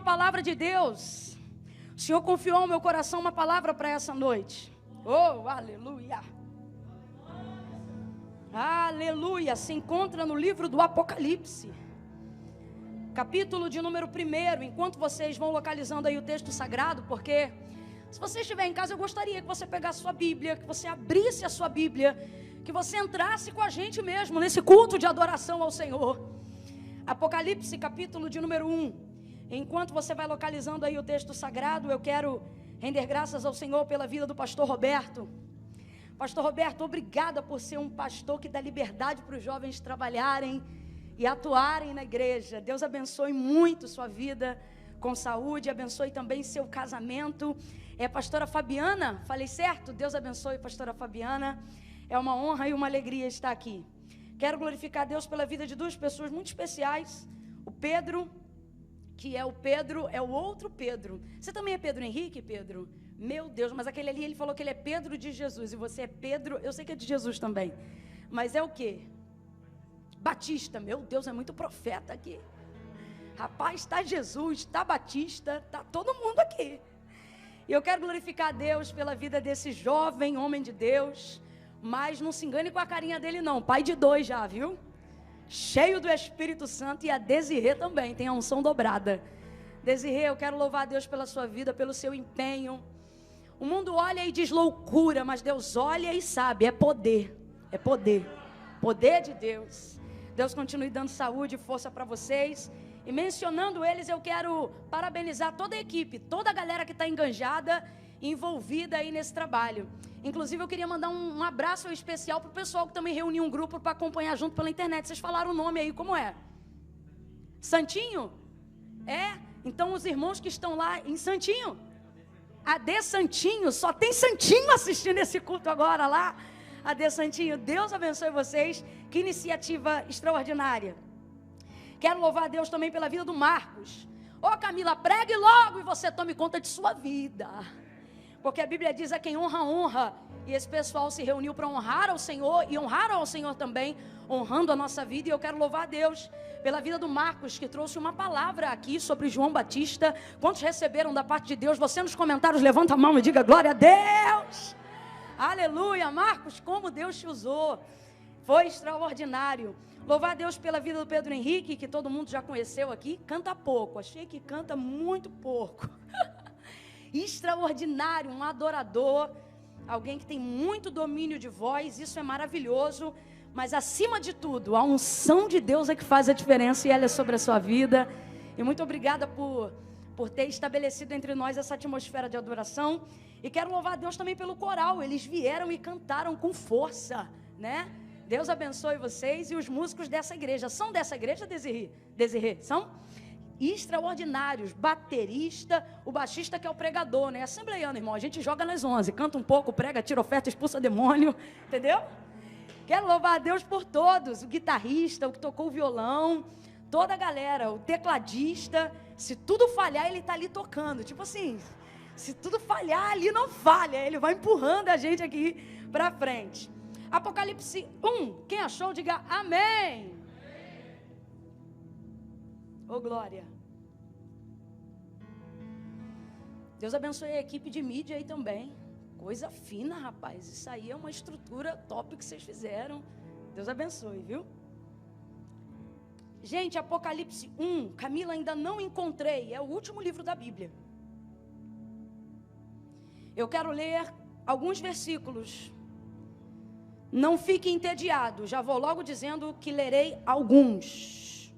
uma palavra de Deus. O Senhor confiou ao meu coração uma palavra para essa noite. Oh, aleluia. Aleluia. Se encontra no livro do Apocalipse, capítulo de número 1. Enquanto vocês vão localizando aí o texto sagrado, porque se você estiver em casa, eu gostaria que você pegasse sua Bíblia, que você abrisse a sua Bíblia, que você entrasse com a gente mesmo nesse culto de adoração ao Senhor. Apocalipse, capítulo de número 1. Enquanto você vai localizando aí o texto sagrado, eu quero render graças ao Senhor pela vida do pastor Roberto. Pastor Roberto, obrigada por ser um pastor que dá liberdade para os jovens trabalharem e atuarem na igreja. Deus abençoe muito sua vida com saúde, abençoe também seu casamento. Pastora Fabiana, falei certo? Deus abençoe, pastora Fabiana. É uma honra e uma alegria estar aqui. Quero glorificar a Deus pela vida de duas pessoas muito especiais. O Pedro, que é o outro Pedro. Você também é Pedro Henrique, Pedro? Meu Deus, mas aquele ali, ele falou que ele é Pedro de Jesus. E você é Pedro, eu sei que é de Jesus também. Mas é o quê? Batista. Meu Deus, é muito profeta aqui. Rapaz, está Jesus, está Batista, está todo mundo aqui. E eu quero glorificar a Deus pela vida desse jovem homem de Deus. Mas não se engane com a carinha dele não. Pai de 2 já, viu? Cheio do Espírito Santo, e a Desirê também, tem a unção dobrada. Desirê, eu quero louvar a Deus pela sua vida, pelo seu empenho. O mundo olha e diz loucura, mas Deus olha e sabe, é poder, poder de Deus. Deus continue dando saúde e força para vocês. E mencionando eles, eu quero parabenizar toda a equipe, toda a galera que está enganjada, envolvida aí nesse trabalho. Inclusive eu queria mandar um abraço especial para o pessoal que também reuniu um grupo para acompanhar junto pela internet. Vocês falaram o nome aí, como é? Santinho? Então os irmãos que estão lá em Santinho, AD Santinho, só tem Santinho assistindo esse culto agora lá. AD Santinho, Deus abençoe vocês, que iniciativa extraordinária. Quero louvar a Deus também pela vida do Marcos. Camila, pregue logo e você tome conta de sua vida. Porque a Bíblia diz: a quem honra, honra. E esse pessoal se reuniu para honrar ao Senhor e honrar ao Senhor também, honrando a nossa vida. E eu quero louvar a Deus pela vida do Marcos, que trouxe uma palavra aqui sobre João Batista. Quantos receberam da parte de Deus? Você nos comentários, levanta a mão e diga glória a Deus. Aleluia, Marcos, como Deus te usou. Foi extraordinário. Louvar a Deus pela vida do Pedro Henrique, que todo mundo já conheceu aqui. Canta pouco, achei que canta muito pouco. Extraordinário, um adorador, alguém que tem muito domínio de voz, isso é maravilhoso, mas acima de tudo, a unção de Deus é que faz a diferença e ela é sobre a sua vida. E muito obrigada por ter estabelecido entre nós essa atmosfera de adoração. E quero louvar a Deus também pelo coral, eles vieram e cantaram com força, né? Deus abençoe vocês. E os músicos dessa igreja, são dessa igreja, Desirê? São? Extraordinários, baterista, o baixista que é o pregador, né? Assembleiano, irmão, a gente joga nas 11, canta um pouco, prega, tira oferta, expulsa demônio, entendeu? Quero louvar a Deus por todos, o guitarrista, o que tocou o violão, toda a galera, o tecladista. Se tudo falhar, ele está ali tocando, tipo assim, se tudo falhar, ali não falha, ele vai empurrando a gente aqui para frente. Apocalipse 1, quem achou, diga amém. Oh, glória. Deus abençoe a equipe de mídia aí também. Coisa fina, rapaz. Isso aí é uma estrutura top que vocês fizeram. Deus abençoe, viu? Gente, Apocalipse 1, Camila, ainda não encontrei. É o último livro da Bíblia. Eu quero ler alguns versículos. Não fique entediado. Já vou logo dizendo que lerei alguns.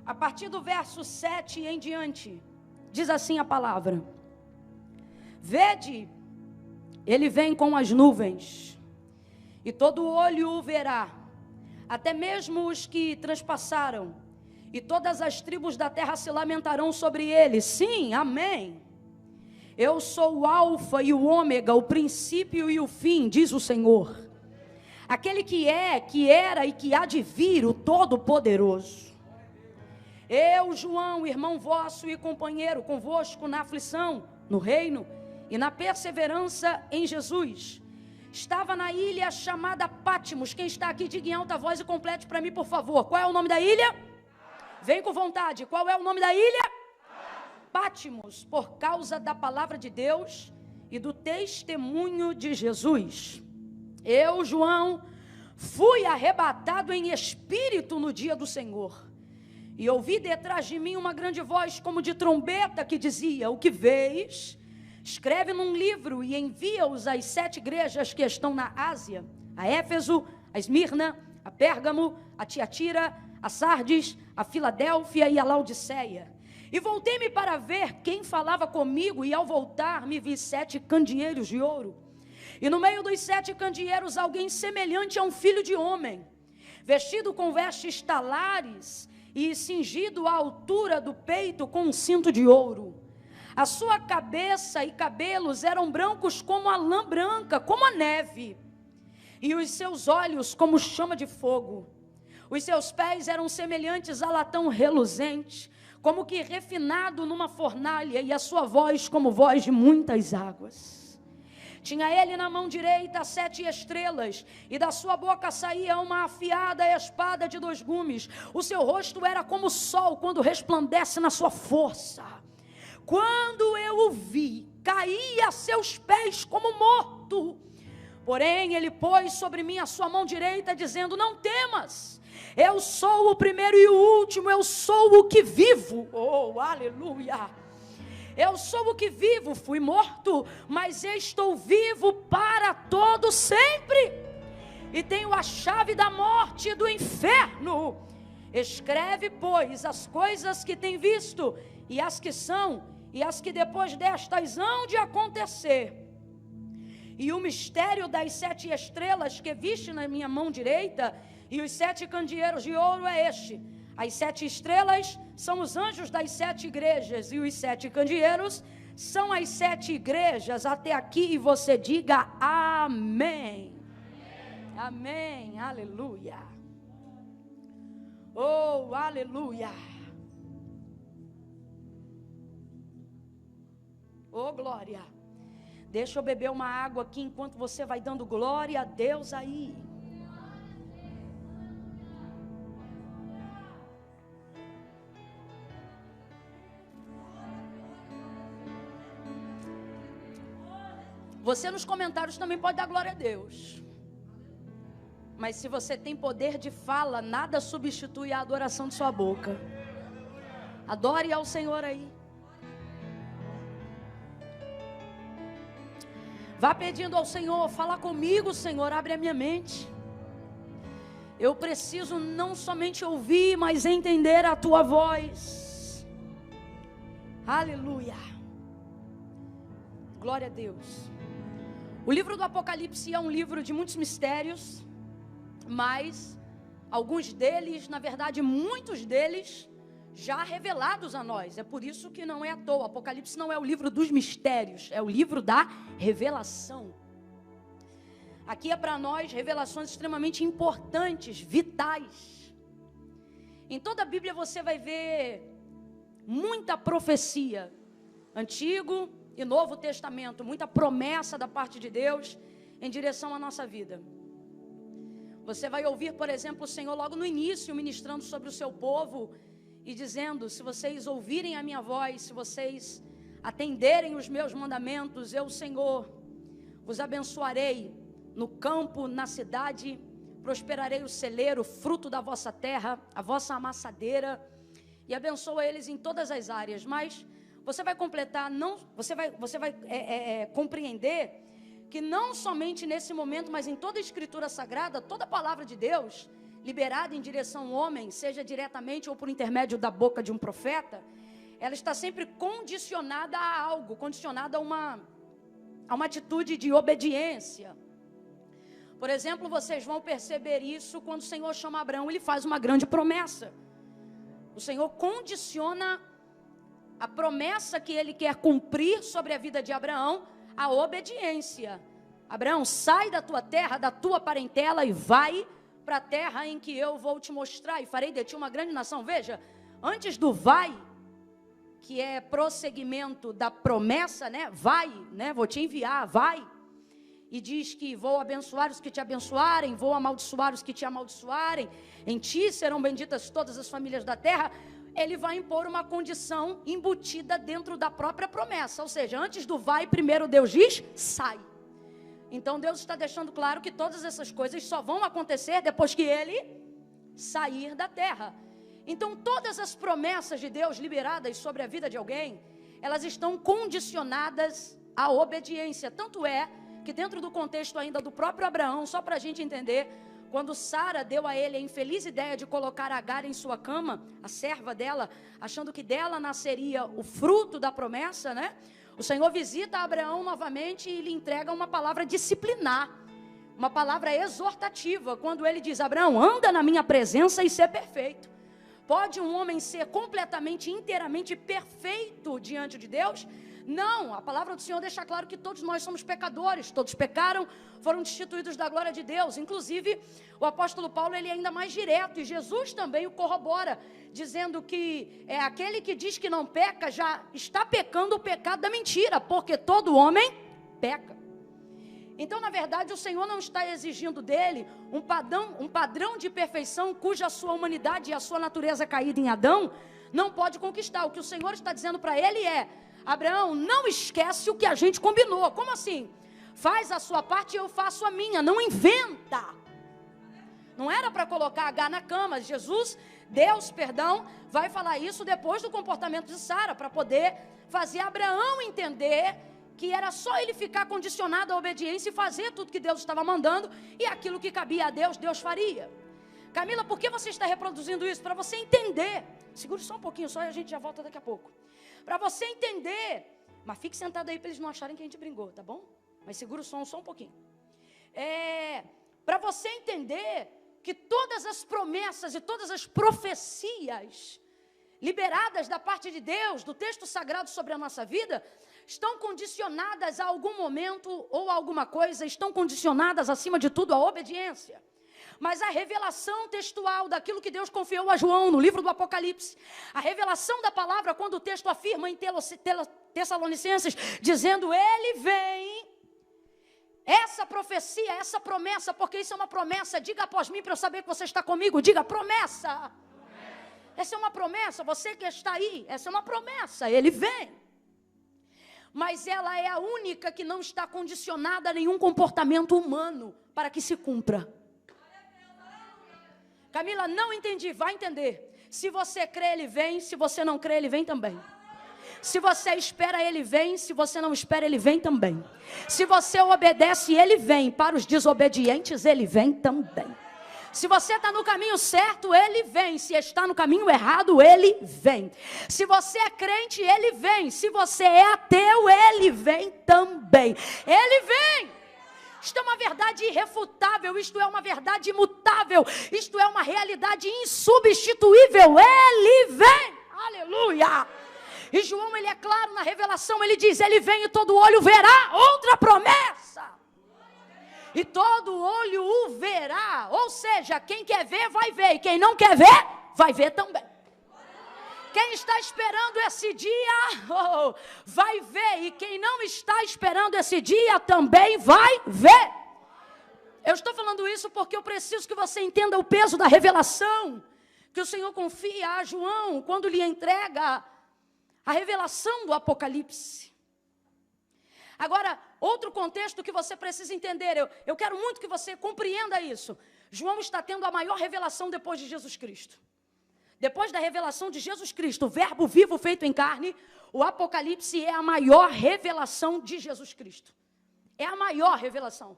A partir do verso 7 em diante, diz assim a palavra: Vede, ele vem com as nuvens, e todo olho o verá, até mesmo os que transpassaram, e todas as tribos da terra se lamentarão sobre ele. Sim, amém. Eu sou o alfa e o ômega, o princípio e o fim, diz o Senhor, aquele que é, que era e que há de vir, o Todo-Poderoso. Eu, João, irmão vosso e companheiro convosco na aflição, no reino e na perseverança em Jesus, estava na ilha chamada Pátimos. Quem está aqui, diga em alta voz e complete para mim, por favor. Qual é o nome da ilha? Vem com vontade. Qual é o nome da ilha? Patmos, por causa da palavra de Deus e do testemunho de Jesus. Eu, João, fui arrebatado em espírito no dia do Senhor. E ouvi detrás de mim uma grande voz como de trombeta que dizia: o que vês, escreve num livro e envia-os às 7 igrejas que estão na Ásia: a Éfeso, a Esmirna, a Pérgamo, a Tiatira, a Sardes, a Filadélfia e a Laodiceia. E voltei-me para ver quem falava comigo, e ao voltar me vi 7 candeeiros de ouro. E no meio dos 7 candeeiros alguém semelhante a um filho de homem, vestido com vestes talares e cingido à altura do peito com um cinto de ouro. A sua cabeça e cabelos eram brancos como a lã branca, como a neve, e os seus olhos como chama de fogo. Os seus pés eram semelhantes a latão reluzente, como que refinado numa fornalha, e a sua voz como voz de muitas águas. Tinha ele na mão direita 7 estrelas, e da sua boca saía uma afiada espada de 2 gumes. O seu rosto era como o sol quando resplandece na sua força. Quando eu o vi, caí a seus pés como morto. Porém ele pôs sobre mim a sua mão direita, dizendo: não temas, eu sou o primeiro e o último, eu sou o que vivo. Oh, aleluia! Eu sou o que vivo, fui morto, mas estou vivo para todo sempre, e tenho a chave da morte e do inferno. Escreve, pois, as coisas que tem visto, e as que são, e as que depois destas hão de acontecer. E o mistério das 7 estrelas que viste na minha mão direita e os 7 candeeiros de ouro é este: as 7 estrelas são os anjos das 7 igrejas, e os 7 candeeiros são as 7 igrejas. Até aqui você diga amém. Amém, aleluia. Oh, aleluia. Oh, glória. Deixa eu beber uma água aqui enquanto você vai dando glória a Deus aí. Você nos comentários também pode dar glória a Deus. Mas se você tem poder de fala, nada substitui a adoração de sua boca. Adore ao Senhor aí. Vá pedindo ao Senhor: fala comigo, Senhor, abre a minha mente. Eu preciso não somente ouvir, mas entender a tua voz. Aleluia. Glória a Deus. O livro do Apocalipse é um livro de muitos mistérios, mas alguns deles, na verdade muitos deles, já revelados a nós. É por isso que não é à toa. Apocalipse não é o livro dos mistérios, é o livro da revelação. Aqui é para nós revelações extremamente importantes, vitais. Em toda a Bíblia você vai ver muita profecia, Antigo e Novo Testamento, muita promessa da parte de Deus em direção à nossa vida. Você vai ouvir, por exemplo, o Senhor logo no início ministrando sobre o seu povo e dizendo: se vocês ouvirem a minha voz, se vocês atenderem os meus mandamentos, eu, Senhor, vos abençoarei no campo, na cidade, prosperarei o celeiro, fruto da vossa terra, a vossa amassadeira, e abençoa eles em todas as áreas. Mas você vai completar, você vai compreender que não somente nesse momento, mas em toda a Escritura Sagrada, toda a palavra de Deus liberada em direção ao homem, seja diretamente ou por intermédio da boca de um profeta, ela está sempre condicionada a algo, condicionada a uma atitude de obediência. Por exemplo, vocês vão perceber isso quando o Senhor chama Abraão, ele faz uma grande promessa. O Senhor condiciona a promessa que ele quer cumprir sobre a vida de Abraão à obediência. Abraão, sai da tua terra, da tua parentela e vai para a terra em que eu vou te mostrar e farei de ti uma grande nação. Veja, antes do vai, que é prosseguimento da promessa, né? Vai, né? Vou te enviar, vai. E diz que vou abençoar os que te abençoarem, vou amaldiçoar os que te amaldiçoarem. Em ti serão benditas todas as famílias da terra. ele vai impor uma condição embutida dentro da própria promessa. Ou seja, antes do vai, primeiro Deus diz, sai. Então Deus está deixando claro que todas essas coisas só vão acontecer depois que ele sair da terra. Então todas as promessas de Deus liberadas sobre a vida de alguém, elas estão condicionadas à obediência. Tanto é que dentro do contexto ainda do próprio Abraão, só para a gente entender, quando Sara deu a ele a infeliz ideia de colocar Agar em sua cama, a serva dela, achando que dela nasceria o fruto da promessa, né? O Senhor visita Abraão novamente e lhe entrega uma palavra disciplinar, uma palavra exortativa, quando ele diz, Abraão, anda na minha presença e ser perfeito. Pode um homem ser completamente, inteiramente perfeito diante de Deus? Não, a palavra do Senhor deixa claro que todos nós somos pecadores, todos pecaram, foram destituídos da glória de Deus. Inclusive, o apóstolo Paulo, ele é ainda mais direto, e Jesus também o corrobora, dizendo que aquele que diz que não peca, já está pecando o pecado da mentira, porque todo homem peca. Então, na verdade, o Senhor não está exigindo dele um padrão de perfeição cuja sua humanidade e a sua natureza caída em Adão não pode conquistar. O que o Senhor está dizendo para ele é, Abraão, não esquece o que a gente combinou. Como assim? Faz a sua parte e eu faço a minha. Não inventa. Não era para colocar Agar na cama. Jesus, Deus, vai falar isso depois do comportamento de Sara, para poder fazer Abraão entender que era só ele ficar condicionado à obediência e fazer tudo que Deus estava mandando, e aquilo que cabia a Deus, Deus faria. Camila, por que você está reproduzindo isso? Para você entender. Segure só um pouquinho só e a gente já volta daqui a pouco. Para você entender, mas fique sentado aí para eles não acharem que a gente brincou, tá bom? Mas segura o som só um pouquinho. Para você entender que todas as promessas e todas as profecias liberadas da parte de Deus, do texto sagrado sobre a nossa vida, estão condicionadas a algum momento ou a alguma coisa, estão condicionadas acima de tudo à obediência. Mas a revelação textual daquilo que Deus confiou a João no livro do Apocalipse, a revelação da palavra, quando o texto afirma em Tessalonicenses, dizendo, ele vem, essa profecia, essa promessa, porque isso é uma promessa, diga após mim para eu saber que você está comigo, diga promessa. Essa é uma promessa, você que está aí, essa é uma promessa, ele vem. Mas ela é a única que não está condicionada a nenhum comportamento humano para que se cumpra. Camila, não entendi, vai entender. Se você crê, ele vem. Se você não crê, ele vem também. Se você espera, ele vem. Se você não espera, ele vem também. Se você obedece, ele vem. Para os desobedientes, ele vem também. Se você está no caminho certo, ele vem. Se está no caminho errado, ele vem. Se você é crente, ele vem. Se você é ateu, ele vem também. Ele vem. Isto é uma verdade irrefutável, isto é uma verdade imutável, isto é uma realidade insubstituível. Ele vem, aleluia. E João, ele é claro na revelação, ele diz, ele vem e todo olho verá, outra promessa. E todo olho o verá, ou seja, quem quer ver, vai ver, e quem não quer ver, vai ver também. Quem está esperando esse dia, vai ver. E quem não está esperando esse dia, também vai ver. Eu estou falando isso porque eu preciso que você entenda o peso da revelação que o Senhor confia a João quando lhe entrega a revelação do Apocalipse. Agora, outro contexto que você precisa entender, eu quero muito que você compreenda isso. João está tendo a maior revelação depois de Jesus Cristo. Depois da revelação de Jesus Cristo, o verbo vivo feito em carne, o Apocalipse é a maior revelação de Jesus Cristo. É a maior revelação.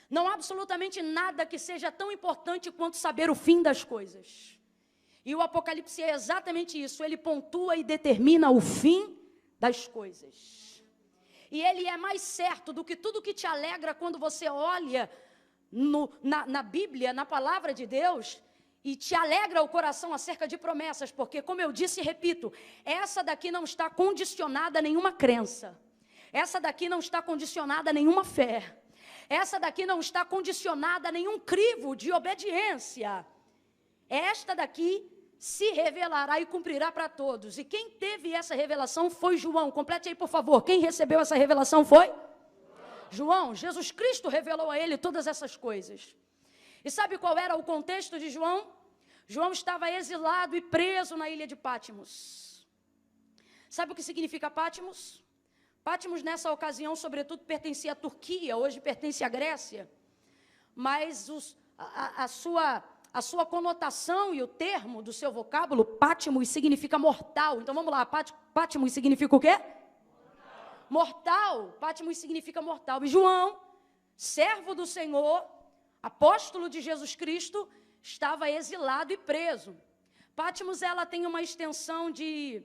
Não há absolutamente nada que seja tão importante quanto saber o fim das coisas. E o Apocalipse é exatamente isso. Ele pontua e determina o fim das coisas. E ele é mais certo do que tudo que te alegra quando você olha na Bíblia, na palavra de Deus, e te alegra o coração acerca de promessas, porque, como eu disse e repito, essa daqui não está condicionada a nenhuma crença. Essa daqui não está condicionada a nenhuma fé. Essa daqui não está condicionada a nenhum crivo de obediência. Esta daqui se revelará e cumprirá para todos. E quem teve essa revelação foi João. Complete aí, por favor. Quem recebeu essa revelação foi? João. Jesus Cristo revelou a ele todas essas coisas. E sabe qual era o contexto de João? João estava exilado e preso na ilha de Pátimos. Sabe o que significa Pátimos? Pátimos, nessa ocasião, sobretudo, pertencia à Turquia, hoje pertence à Grécia. Mas a sua conotação e o termo do seu vocábulo, Pátimos, significa mortal. Então, vamos lá, Pátimos significa o quê? Mortal. Pátimos significa mortal. E João, servo do Senhor, apóstolo de Jesus Cristo, estava exilado e preso. Pátimos, ela tem uma extensão de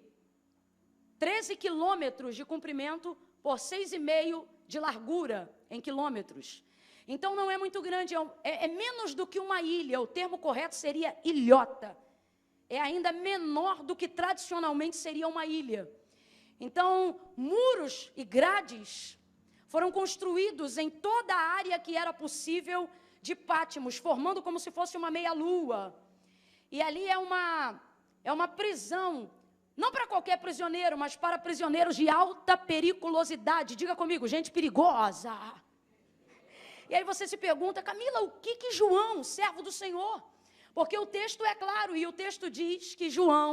13 quilômetros de comprimento por 6,5 de largura em quilômetros. Então não é muito grande, é menos do que uma ilha. O termo correto seria ilhota. É ainda menor do que tradicionalmente seria uma ilha. Então, muros e grades foram construídos em toda a área que era possível de Pátimos, formando como se fosse uma meia-lua. E ali é uma prisão, não para qualquer prisioneiro, mas para prisioneiros de alta periculosidade. Diga comigo, gente perigosa. E aí você se pergunta, Camila, o que João, servo do Senhor? Porque o texto é claro, e o texto diz que João,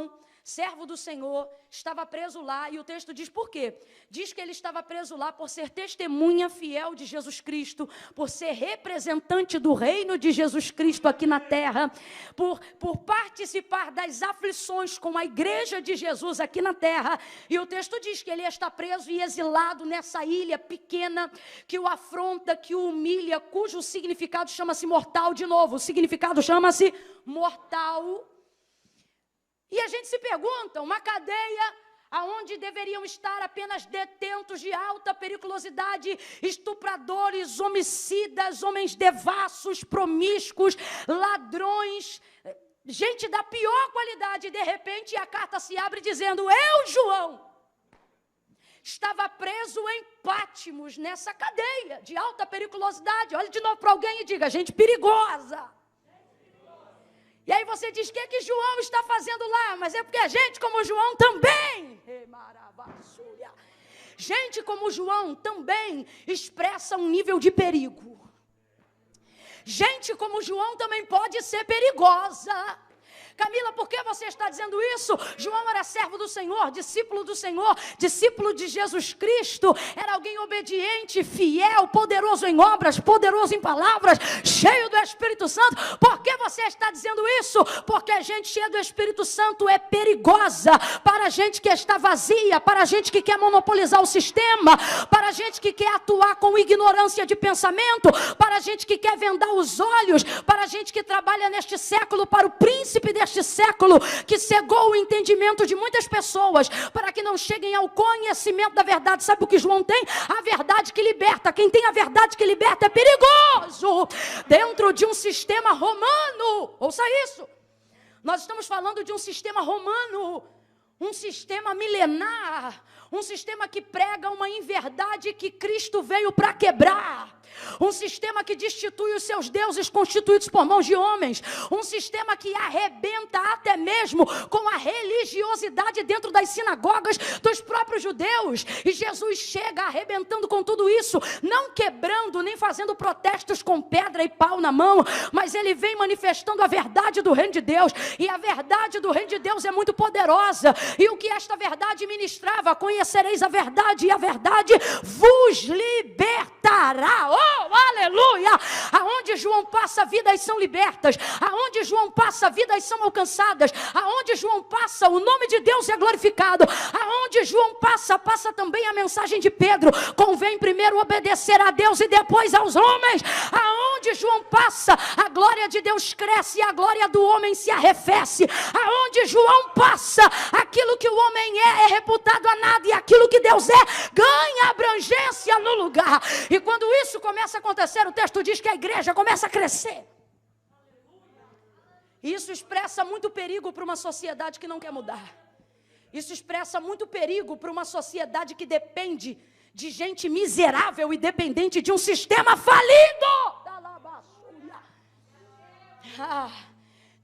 servo do Senhor, estava preso lá, e o texto diz por quê? Diz que ele estava preso lá por ser testemunha fiel de Jesus Cristo, por ser representante do reino de Jesus Cristo aqui na terra, por participar das aflições com a igreja de Jesus aqui na terra. E o texto diz que ele está preso e exilado nessa ilha pequena, que o afronta, que o humilha, cujo significado chama-se mortal. De novo, o significado chama-se mortal. E a gente se pergunta, uma cadeia aonde deveriam estar apenas detentos de alta periculosidade, estupradores, homicidas, homens devassos, promíscuos, ladrões, gente da pior qualidade. E de repente a carta se abre dizendo, eu, João, estava preso em Pátimos, nessa cadeia de alta periculosidade. Olhe de novo para alguém e diga, gente perigosa. E aí você diz, o que João está fazendo lá? Mas é porque a gente como João também, gente como João também expressa um nível de perigo. Gente como João também pode ser perigosa. Camila, por que você está dizendo isso? João era servo do Senhor, discípulo de Jesus Cristo, era alguém obediente, fiel, poderoso em obras, poderoso em palavras, cheio do Espírito Santo. Por que você está dizendo isso? Porque a gente cheia do Espírito Santo é perigosa para a gente que está vazia, para a gente que quer monopolizar o sistema, para a gente que quer atuar com ignorância de pensamento, para a gente que quer vendar os olhos, para a gente que trabalha neste século para o príncipe deste século, que cegou o entendimento de muitas pessoas, para que não cheguem ao conhecimento da verdade. Sabe o que João tem? A verdade que liberta. Quem tem a verdade que liberta é perigoso, dentro de um sistema romano. Ouça isso, nós estamos falando de um sistema romano, um sistema milenar, um sistema que prega uma inverdade que Cristo veio para quebrar. Um sistema que destitui os seus deuses constituídos por mãos de homens. Um sistema que arrebenta até mesmo com a religiosidade dentro das sinagogas dos próprios judeus. E Jesus chega arrebentando com tudo isso, não quebrando, nem fazendo protestos com pedra e pau na mão, mas ele vem manifestando a verdade do reino de Deus. E a verdade do reino de Deus é muito poderosa. E o que esta verdade ministrava? Conhecereis a verdade, e a verdade vos libertará. Oh, aleluia! Aonde João passa, vidas são libertas. Aonde João passa, vidas são alcançadas. Aonde João passa, o nome de Deus é glorificado. Aonde João passa, passa também a mensagem de Pedro. Convém primeiro obedecer a Deus e depois aos homens. Aonde João passa, a glória de Deus cresce e a glória do homem se arrefece. Aonde João passa, aquilo que o homem é reputado a nada, e aquilo que Deus é ganha abrangência no lugar. E quando isso começa a acontecer, o texto diz que a igreja começa a crescer. Isso expressa muito perigo para uma sociedade que não quer mudar. Isso expressa muito perigo para uma sociedade que depende de gente miserável e dependente de um sistema falido.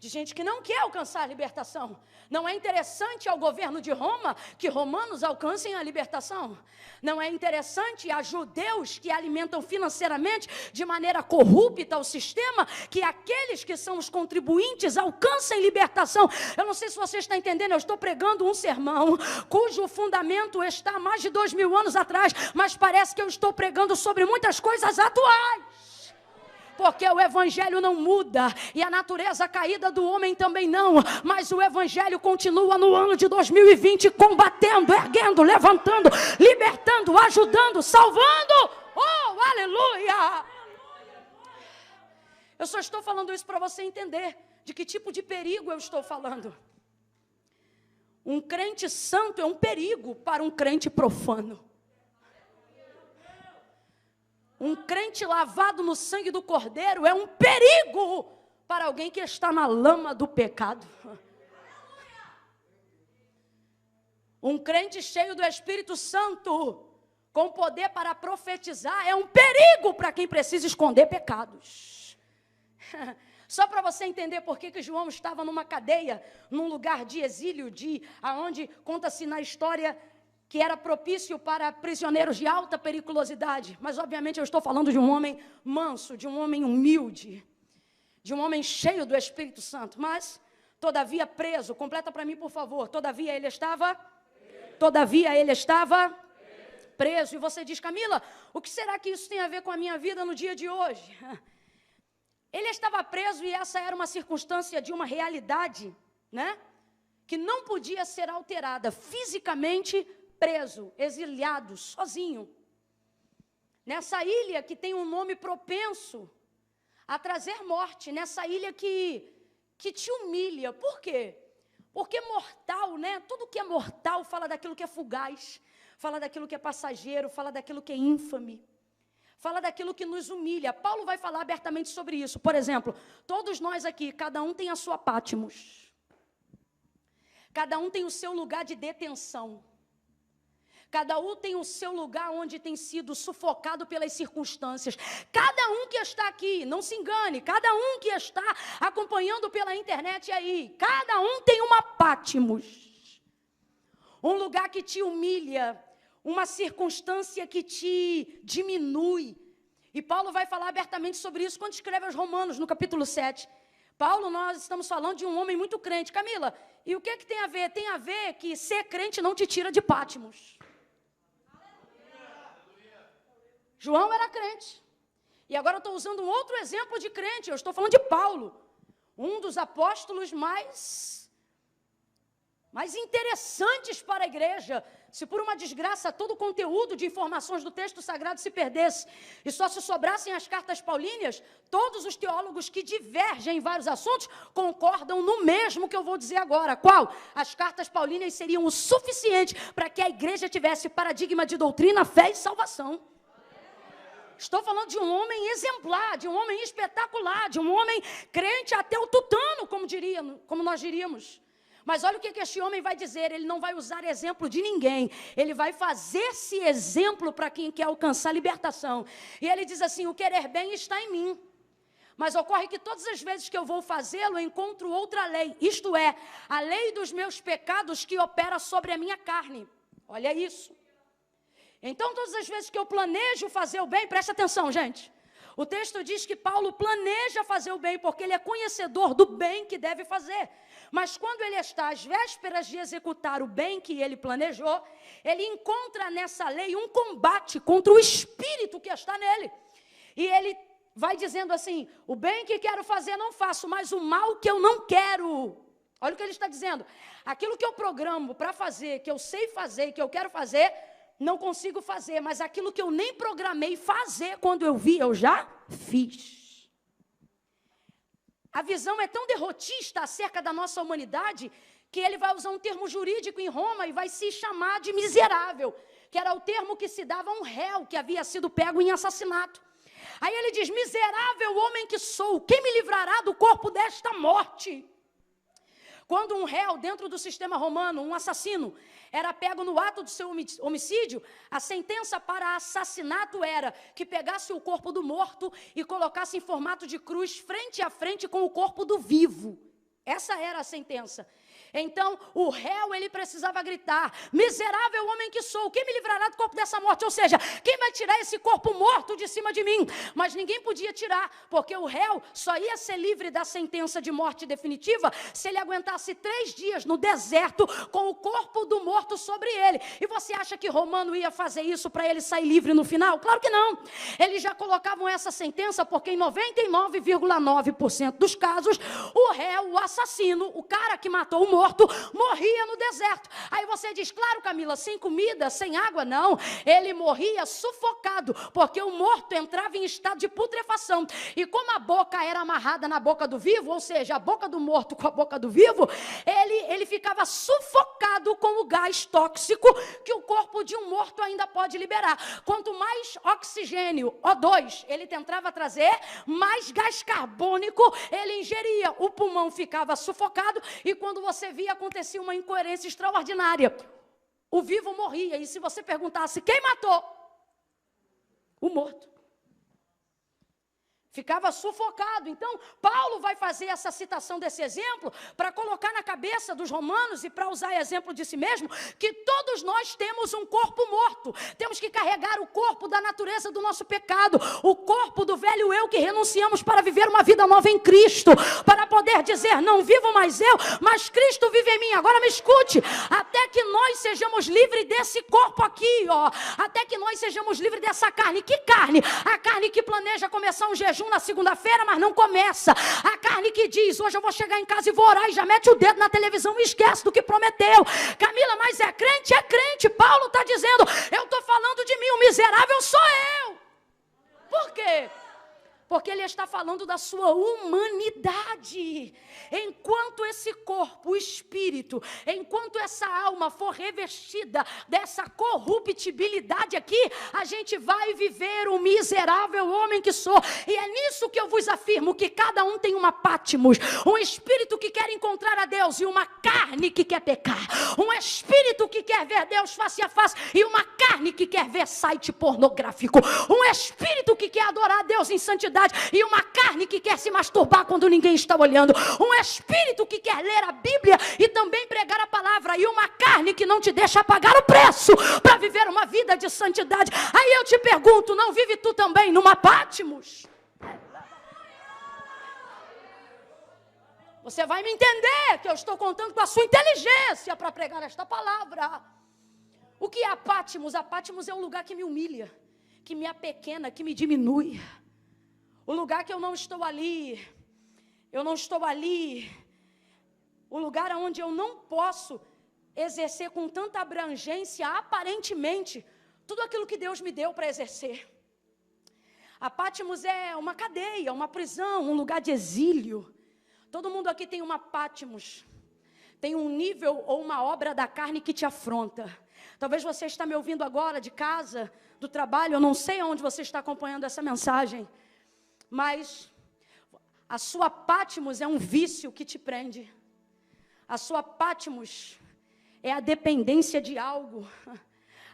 de gente que não quer alcançar a libertação. Não é interessante ao governo de Roma que romanos alcancem a libertação. Não é interessante a judeus que alimentam financeiramente de maneira corrupta o sistema, que aqueles que são os contribuintes alcancem libertação. Eu não sei se você está entendendo, eu estou pregando um sermão cujo fundamento está há mais de 2000 anos atrás, mas parece que eu estou pregando sobre muitas coisas atuais. Porque o evangelho não muda e a natureza caída do homem também não, mas o evangelho continua no ano de 2020 combatendo, erguendo, levantando, libertando, ajudando, salvando. Oh, aleluia! Eu só estou falando isso para você entender de que tipo de perigo eu estou falando. Um crente santo é um perigo para um crente profano. Um crente lavado no sangue do Cordeiro é um perigo para alguém que está na lama do pecado. Um crente cheio do Espírito Santo, com poder para profetizar, é um perigo para quem precisa esconder pecados. Só para você entender por que João estava numa cadeia, num lugar de exílio, aonde conta-se na história que era propício para prisioneiros de alta periculosidade. Mas, obviamente, eu estou falando de um homem manso, de um homem humilde, de um homem cheio do Espírito Santo. Mas, todavia, preso. Completa para mim, por favor. Todavia, ele estava preso. E você diz, Camila, o que será que isso tem a ver com a minha vida no dia de hoje? Ele estava preso e essa era uma circunstância de uma realidade, né? Que não podia ser alterada fisicamente, preso, exiliado, sozinho, nessa ilha que tem um nome propenso a trazer morte, nessa ilha que te humilha. Por quê? Porque mortal, né? Tudo que é mortal fala daquilo que é fugaz, fala daquilo que é passageiro, fala daquilo que é ínfame, fala daquilo que nos humilha. Paulo vai falar abertamente sobre isso. Por exemplo, todos nós aqui, cada um tem a sua Patmos, cada um tem o seu lugar de detenção. Cada um tem o seu lugar onde tem sido sufocado pelas circunstâncias. Cada um que está aqui, não se engane, cada um que está acompanhando pela internet aí, cada um tem uma Patmos. Um lugar que te humilha, uma circunstância que te diminui. E Paulo vai falar abertamente sobre isso quando escreve aos Romanos, no capítulo 7. Paulo, nós estamos falando de um homem muito crente. Camila, e o que tem a ver? Tem a ver que ser crente não te tira de Patmos. João era crente. E agora eu estou usando um outro exemplo de crente. Eu estou falando de Paulo, um dos apóstolos mais interessantes para a igreja. Se por uma desgraça todo o conteúdo de informações do texto sagrado se perdesse e só se sobrassem as cartas paulíneas, todos os teólogos que divergem em vários assuntos concordam no mesmo que eu vou dizer agora. Qual? As cartas paulíneas seriam o suficiente para que a igreja tivesse paradigma de doutrina, fé e salvação. Estou falando de um homem exemplar, de um homem espetacular, de um homem crente até o tutano, como nós diríamos. Mas olha o que este homem vai dizer, ele não vai usar exemplo de ninguém, ele vai fazer-se exemplo para quem quer alcançar libertação. E ele diz assim, o querer bem está em mim, mas ocorre que todas as vezes que eu vou fazê-lo, eu encontro outra lei, isto é, a lei dos meus pecados que opera sobre a minha carne. Olha isso. Então, todas as vezes que eu planejo fazer o bem, preste atenção, gente. O texto diz que Paulo planeja fazer o bem, porque ele é conhecedor do bem que deve fazer. Mas quando ele está às vésperas de executar o bem que ele planejou, ele encontra nessa lei um combate contra o espírito que está nele. E ele vai dizendo assim, o bem que quero fazer não faço, mas o mal que eu não quero. Olha o que ele está dizendo. Aquilo que eu programo para fazer, que eu sei fazer, que eu quero fazer, não consigo fazer, mas aquilo que eu nem programei fazer, quando eu vi, eu já fiz. A visão é tão derrotista acerca da nossa humanidade, que ele vai usar um termo jurídico em Roma e vai se chamar de miserável, que era o termo que se dava a um réu que havia sido pego em assassinato. Aí ele diz, miserável homem que sou, quem me livrará do corpo desta morte? Quando um réu, dentro do sistema romano, um assassino, era pego no ato do seu homicídio, a sentença para assassinato era que pegasse o corpo do morto e colocasse em formato de cruz frente a frente com o corpo do vivo. Essa era a sentença. Então, o réu, ele precisava gritar: miserável homem que sou, quem me livrará do corpo dessa morte? Ou seja, quem vai tirar esse corpo morto de cima de mim? Mas ninguém podia tirar, porque o réu só ia ser livre da sentença de morte definitiva se ele aguentasse 3 dias no deserto com o corpo do morto sobre ele. E você acha que Romano ia fazer isso para ele sair livre no final? Claro que não. Eles já colocavam essa sentença porque em 99,9% dos casos, o réu, o assassino, o cara que matou o morto, morria no deserto. Aí você diz: claro, Camila, sem comida, sem água? Não, ele morria sufocado, porque o morto entrava em estado de putrefação, e como a boca era amarrada na boca do vivo, ou seja, a boca do morto com a boca do vivo, ele ficava sufocado com o gás tóxico que o corpo de um morto ainda pode liberar. Quanto mais oxigênio, O2, ele tentava trazer, mais gás carbônico ele ingeria. O pulmão ficava sufocado, e quando você via, acontecia uma incoerência extraordinária. O vivo morria, e se você perguntasse quem matou, o morto ficava sufocado. Então, Paulo vai fazer essa citação desse exemplo para colocar na cabeça dos romanos, e para usar exemplo de si mesmo, que todos nós temos um corpo morto. Temos que carregar o corpo da natureza do nosso pecado, o corpo do velho eu que renunciamos para viver uma vida nova em Cristo, para poder dizer: não vivo mais eu, mas Cristo vive em mim. Agora me escute, até que nós sejamos livres desse corpo aqui, ó, até que nós sejamos livres dessa carne. Que carne? A carne que planeja começar um jejum na segunda-feira, mas não começa. A carne que diz: hoje eu vou chegar em casa e vou orar, e já mete o dedo na televisão e esquece do que prometeu. Camila, mas é crente? É crente. Paulo está dizendo: eu estou falando de mim, o miserável sou eu. Por quê? Porque ele está falando da sua humanidade. Enquanto esse corpo, o espírito, enquanto essa alma for revestida dessa corruptibilidade aqui, a gente vai viver o miserável homem que sou. E é nisso que eu vos afirmo, que cada um tem uma Patmos, um espírito que quer encontrar a Deus e uma carne que quer pecar, um espírito que quer ver Deus face a face e uma carne que quer ver site pornográfico, um espírito que quer adorar a Deus em santidade e uma carne que quer se masturbar quando ninguém está olhando, um espírito que quer ler a Bíblia e também pregar a palavra, e uma carne que não te deixa pagar o preço para viver uma vida de santidade. Aí eu te pergunto: não vive tu também numa Patmos? Você vai me entender que eu estou contando com a sua inteligência para pregar esta palavra. O que é a Patmos? A Patmos é um lugar que me humilha, que me apequena, que me diminui. O lugar que eu não estou ali, o lugar onde eu não posso exercer com tanta abrangência, aparentemente, tudo aquilo que Deus me deu para exercer. A Patmos é uma cadeia, uma prisão, um lugar de exílio. Todo mundo aqui tem uma Patmos, tem um nível ou uma obra da carne que te afronta. Talvez você está me ouvindo agora de casa, do trabalho, eu não sei onde você está acompanhando essa mensagem, mas a sua Patmos é um vício que te prende. A sua Patmos é a dependência de algo.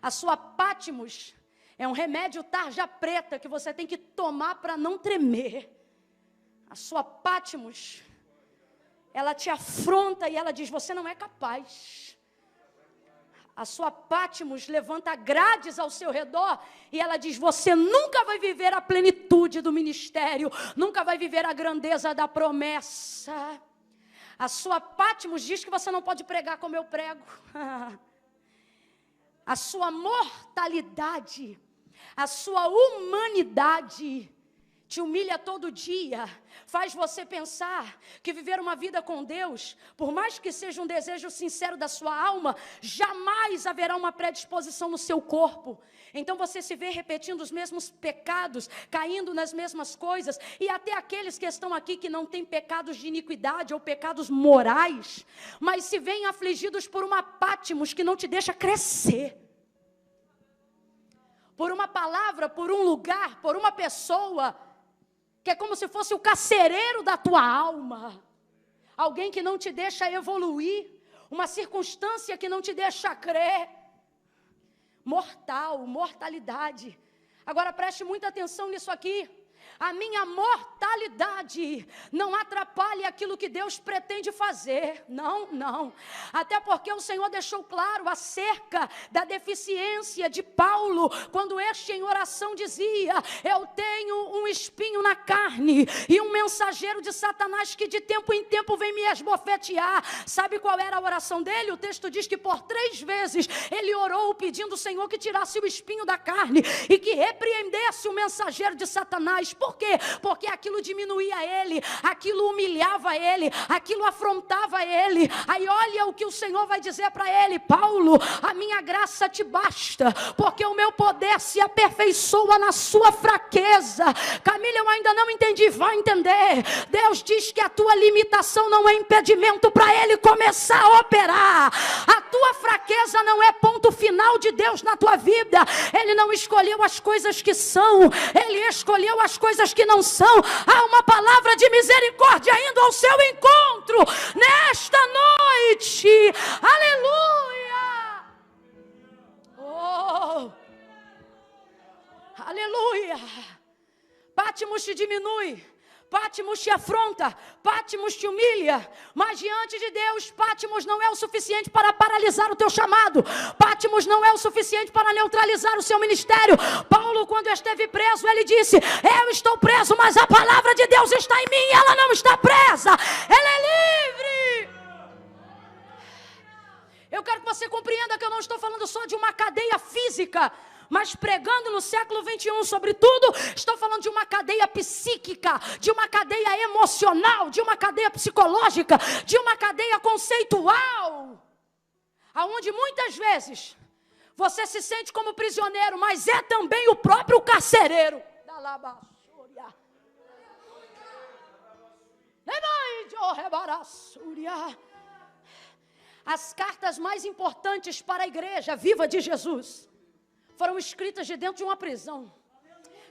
A sua Patmos é um remédio tarja preta que você tem que tomar para não tremer. A sua Patmos, ela te afronta e ela diz: você não é capaz. A sua Patmos levanta grades ao seu redor e ela diz: você nunca vai viver a plenitude do ministério, nunca vai viver a grandeza da promessa. A sua Patmos diz que você não pode pregar como eu prego. A sua mortalidade, a sua humanidade te humilha todo dia, faz você pensar que viver uma vida com Deus, por mais que seja um desejo sincero da sua alma, jamais haverá uma predisposição no seu corpo. Então você se vê repetindo os mesmos pecados, caindo nas mesmas coisas, e até aqueles que estão aqui que não têm pecados de iniquidade ou pecados morais, mas se veem afligidos por uma Patmos que não te deixa crescer. Por uma palavra, por um lugar, por uma pessoa, que é como se fosse o carcereiro da tua alma. Alguém que não te deixa evoluir, uma circunstância que não te deixa crer. Mortalidade. Agora preste muita atenção nisso aqui. a minha mortalidade não atrapalhe aquilo que Deus pretende fazer. Não, não. Até porque o Senhor deixou claro acerca da deficiência de Paulo, quando este em oração dizia: eu tenho um espinho na carne e um mensageiro de Satanás que de tempo em tempo vem me esbofetear. Sabe qual era a oração dele? O texto diz que por 3 vezes ele orou pedindo ao Senhor que tirasse o espinho da carne e que repreendesse o mensageiro de Satanás. Por quê? Porque aquilo diminuía ele, aquilo humilhava ele, aquilo afrontava ele. Aí olha o que o Senhor vai dizer para ele: Paulo, a minha graça te basta, porque o meu poder se aperfeiçoa na sua fraqueza. Camila, eu ainda não entendi, vai entender. Deus diz que a tua limitação não é impedimento para ele começar a operar. A tua fraqueza não é ponto final de Deus na tua vida. Ele não escolheu as coisas que são, ele escolheu as coisas que não são. Há uma palavra de misericórdia indo ao seu encontro nesta noite. Aleluia! Oh! Aleluia! Patmos te diminui, Patmos te afronta, Patmos te humilha, mas diante de Deus, Patmos não é o suficiente para paralisar o teu chamado, Patmos não é o suficiente para neutralizar o seu ministério. Paulo, quando esteve preso, ele disse: eu estou preso, mas a palavra de Deus está em mim e ela não está presa, ela é livre. Eu quero que você compreenda que eu não estou falando só de uma cadeia física, mas pregando no século 21, sobretudo, estou falando de uma cadeia psíquica, de uma cadeia emocional, de uma cadeia psicológica, de uma cadeia conceitual, aonde muitas vezes você se sente como prisioneiro, mas é também o próprio carcereiro. As cartas mais importantes para a igreja viva de Jesus foram escritas de dentro de uma prisão.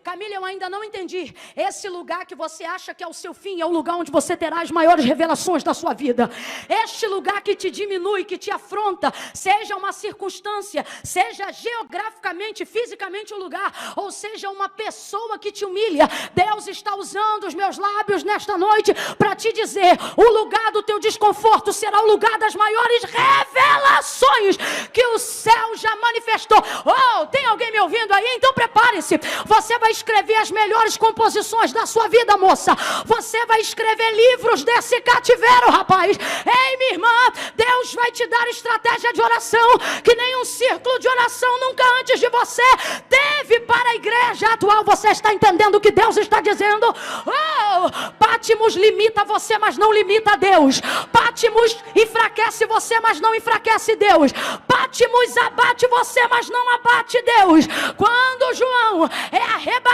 Camila, eu ainda não entendi. Esse lugar que você acha que é o seu fim é o lugar onde você terá as maiores revelações da sua vida. Este lugar que te diminui, que te afronta, seja uma circunstância, seja geograficamente, fisicamente um lugar, ou seja uma pessoa que te humilha, Deus está usando os meus lábios nesta noite para te dizer: o lugar do teu desconforto será o lugar das maiores revelações que o céu já manifestou. Oh, tem alguém me ouvindo aí? Então prepare-se. Você vai escrever as melhores composições da sua vida, moça. Você vai escrever livros desse cativeiro, rapaz. Ei, minha irmã, Deus vai te dar estratégia de oração que nenhum círculo de oração nunca antes de você teve para a igreja atual. Você está entendendo o que Deus está dizendo? Oh, Patmos limita você, mas não limita Deus. Patmos enfraquece você, mas não enfraquece Deus. Patmos abate você, mas não abate Deus. Quando João é arrebatado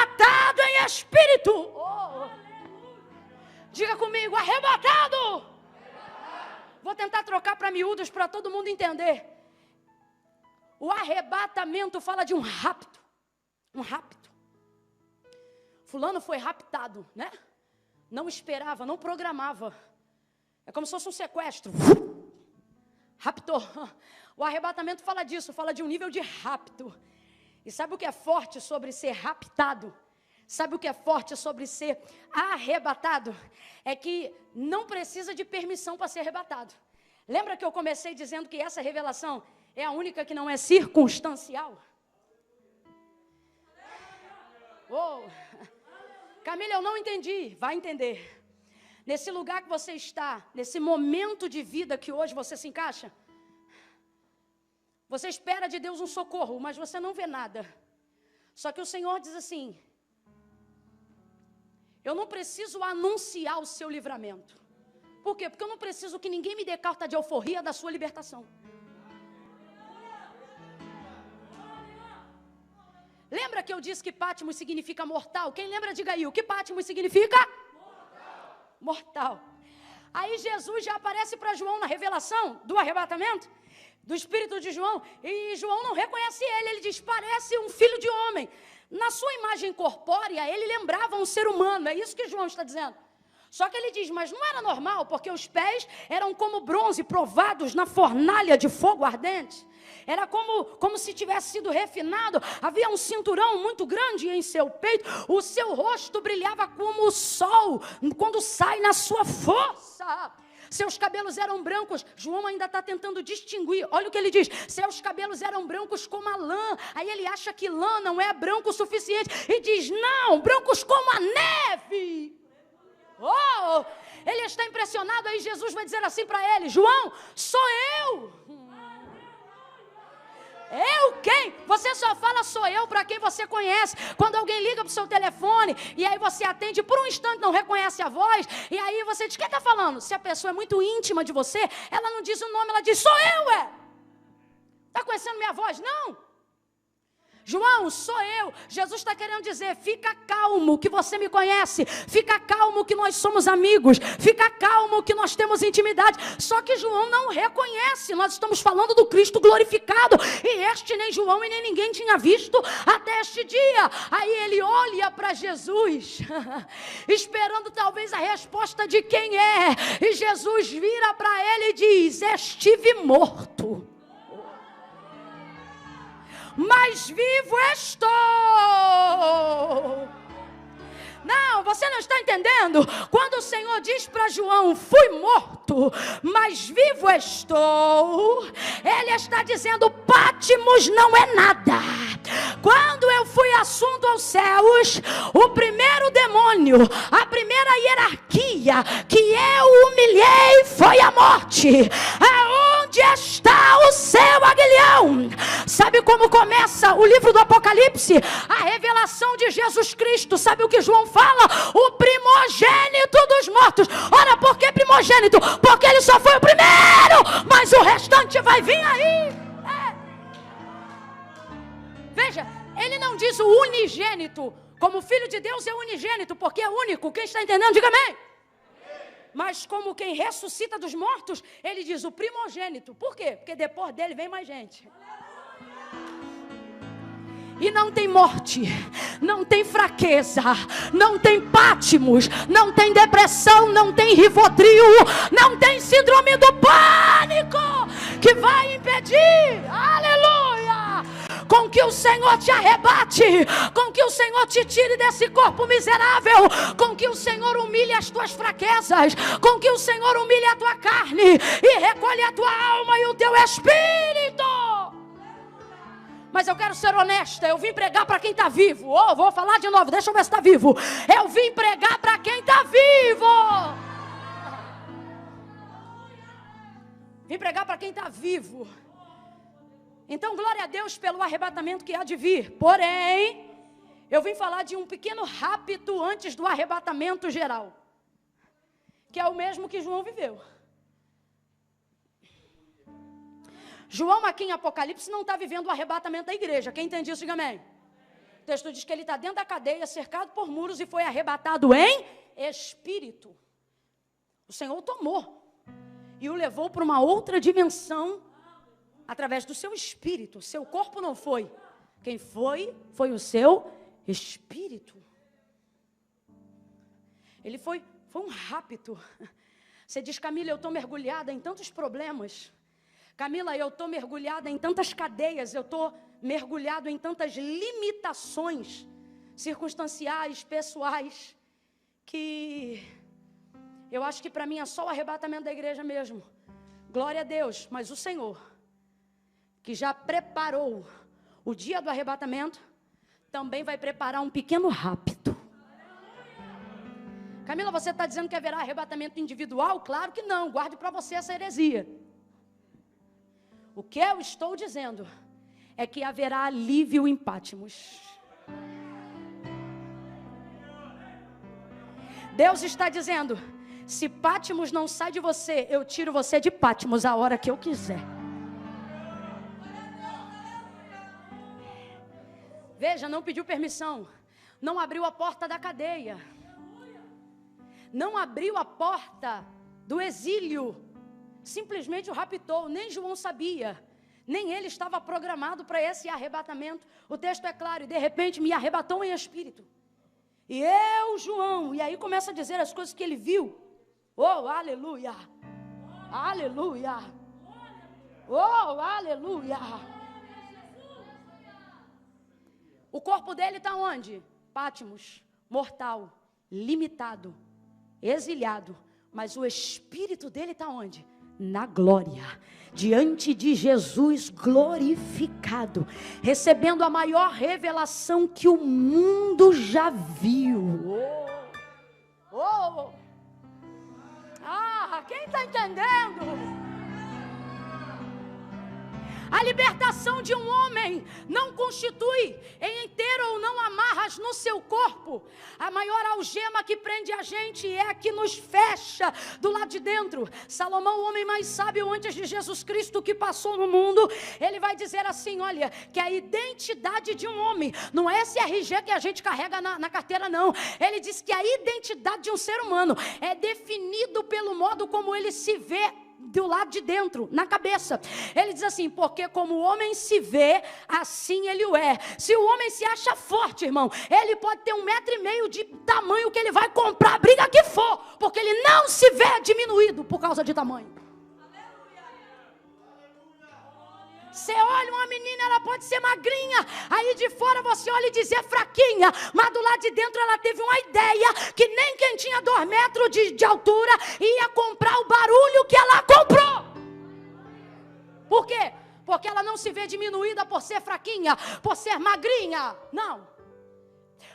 em espírito, diga comigo: arrebatado. Vou tentar trocar para miúdos para todo mundo entender. O arrebatamento fala de um rapto. Um rapto. Fulano foi raptado, né? Não esperava, não programava. É como se fosse um sequestro. Raptou. O arrebatamento fala disso, fala de um nível de rapto. E sabe o que é forte sobre ser raptado? Sabe o que é forte sobre ser arrebatado? É que não precisa de permissão para ser arrebatado. Lembra que eu comecei dizendo que essa revelação é a única que não é circunstancial? Oh. Camila, eu não entendi. Vai entender. Nesse lugar que você está, nesse momento de vida que hoje você se encaixa, você espera de Deus um socorro, mas você não vê nada. Só que o Senhor diz assim: eu não preciso anunciar o seu livramento. Por quê? Porque eu não preciso que ninguém me dê carta de alforria da sua libertação. Lembra que eu disse que Patmos significa mortal? Quem lembra, diga aí, o que Patmos significa? Mortal. Aí Jesus já aparece para João na revelação do arrebatamento, do espírito de João, e João não reconhece ele. Ele diz: parece um filho de homem. Na sua imagem corpórea, ele lembrava um ser humano. É isso que João está dizendo. Só que ele diz: mas não era normal, porque os pés eram como bronze provados na fornalha de fogo ardente. Era como se tivesse sido refinado. Havia um cinturão muito grande em seu peito. O seu rosto brilhava como o sol quando sai na sua força. Seus cabelos eram brancos. João ainda está tentando distinguir. Olha o que ele diz. Seus cabelos eram brancos como a lã. Aí ele acha que lã não é branco o suficiente. E diz, não, brancos como a neve. Oh, ele está impressionado. Aí Jesus vai dizer assim para ele, João, sou eu. Eu quem? Você só fala sou eu para quem você conhece. Quando alguém liga para o seu telefone e aí você atende, por um instante não reconhece a voz, e aí você diz, quem está falando? Se a pessoa é muito íntima de você, ela não diz o nome, ela diz, sou eu, Está conhecendo minha voz? Não. João, sou eu. Jesus está querendo dizer, fica calmo que você me conhece, fica calmo que nós somos amigos, fica calmo que nós temos intimidade. Só que João não reconhece, nós estamos falando do Cristo glorificado, e este nem João e nem ninguém tinha visto até este dia. Aí ele olha para Jesus, esperando talvez a resposta de quem é, e Jesus vira para ele e diz, estive morto, mas vivo estou. Não, você não está entendendo. Quando o Senhor diz para João, fui morto, mas vivo estou, Ele está dizendo, Pátimos não é nada. Quando eu fui assunto aos céus, o primeiro demônio, a primeira hierarquia que eu humilhei foi a morte. Aonde está o seu aguilhão? Sabe como começa o livro do Apocalipse? A revelação de Jesus Cristo. Sabe o que João fala? O primogênito dos mortos. Ora, por que primogênito? Porque ele só foi o primeiro, mas o restante vai vir aí. Veja, ele não diz o unigênito, como filho de Deus é unigênito, porque é único. Quem está entendendo, diga amém. Mas como quem ressuscita dos mortos, ele diz o primogênito. Por quê? Porque depois dele vem mais gente. E não tem morte, não tem fraqueza, não tem Pátimos, não tem depressão, não tem Rivotril, não tem síndrome do pânico que vai impedir, aleluia, com que o Senhor te arrebate, com que o Senhor te tire desse corpo miserável, com que o Senhor humilhe as tuas fraquezas, com que o Senhor humilhe a tua carne e recolhe a tua alma e o teu espírito. Mas eu quero ser honesta, eu vim pregar para quem está vivo. Vou falar de novo, deixa eu ver se está vivo. Eu vim pregar para quem está vivo. Vim pregar para quem está vivo. Então, glória a Deus pelo arrebatamento que há de vir. Porém, eu vim falar de um pequeno rapto antes do arrebatamento geral, que é o mesmo que João viveu. João aqui em Apocalipse não está vivendo o arrebatamento da igreja. Quem entende isso, diga amém. O texto diz que ele está dentro da cadeia, cercado por muros, e foi arrebatado em espírito. O Senhor o tomou e o levou para uma outra dimensão através do seu espírito. O seu corpo não foi. Quem foi o seu espírito. Ele foi um rapto. Você diz, Camila, eu estou mergulhada em tantos problemas. Camila, eu estou mergulhada em tantas cadeias, eu estou mergulhado em tantas limitações circunstanciais, pessoais, que eu acho que para mim é só o arrebatamento da igreja mesmo. Glória a Deus, mas o Senhor, que já preparou o dia do arrebatamento, também vai preparar um pequeno rapto. Camila, você está dizendo que haverá arrebatamento individual? Claro que não, guarde para você essa heresia. O que eu estou dizendo é que haverá alívio em Pátimos. Deus está dizendo, se Pátimos não sai de você, eu tiro você de Pátimos a hora que eu quiser. Veja, não pediu permissão, não abriu a porta da cadeia, não abriu a porta do exílio, simplesmente o raptou. Nem João sabia, nem ele estava programado para esse arrebatamento. O texto é claro, e de repente me arrebatou em espírito. E eu, João, e aí começa a dizer as coisas que ele viu. Oh, aleluia, aleluia, oh, aleluia. corpo dele está onde? Patmos, mortal, limitado, exilhado. Mas o espírito dele está onde? Na glória, diante de Jesus glorificado, recebendo a maior revelação que o mundo já viu. Quem está entendendo? A libertação de um homem não constitui em inteiro ou não amarras no seu corpo. A maior algema que prende a gente é a que nos fecha do lado de dentro. Salomão, o homem mais sábio antes de Jesus Cristo que passou no mundo, ele vai dizer assim, olha, que a identidade de um homem, não é esse RG que a gente carrega na carteira não. Ele diz que a identidade de um ser humano é definido pelo modo como ele se vê do lado de dentro, na cabeça. Ele diz assim, porque como o homem se vê, assim ele o é. Se o homem se acha forte, irmão, ele pode ter 1,5 metro de tamanho que ele vai comprar a briga que for, porque ele não se vê diminuído por causa de tamanho. Você olha uma menina, ela pode ser magrinha, aí de fora você olha e diz é fraquinha, mas do lado de dentro ela teve uma ideia que nem quem tinha 2 metros de altura ia comprar o barulho que ela comprou. Por quê? Porque ela não se vê diminuída por ser fraquinha, por ser magrinha, não.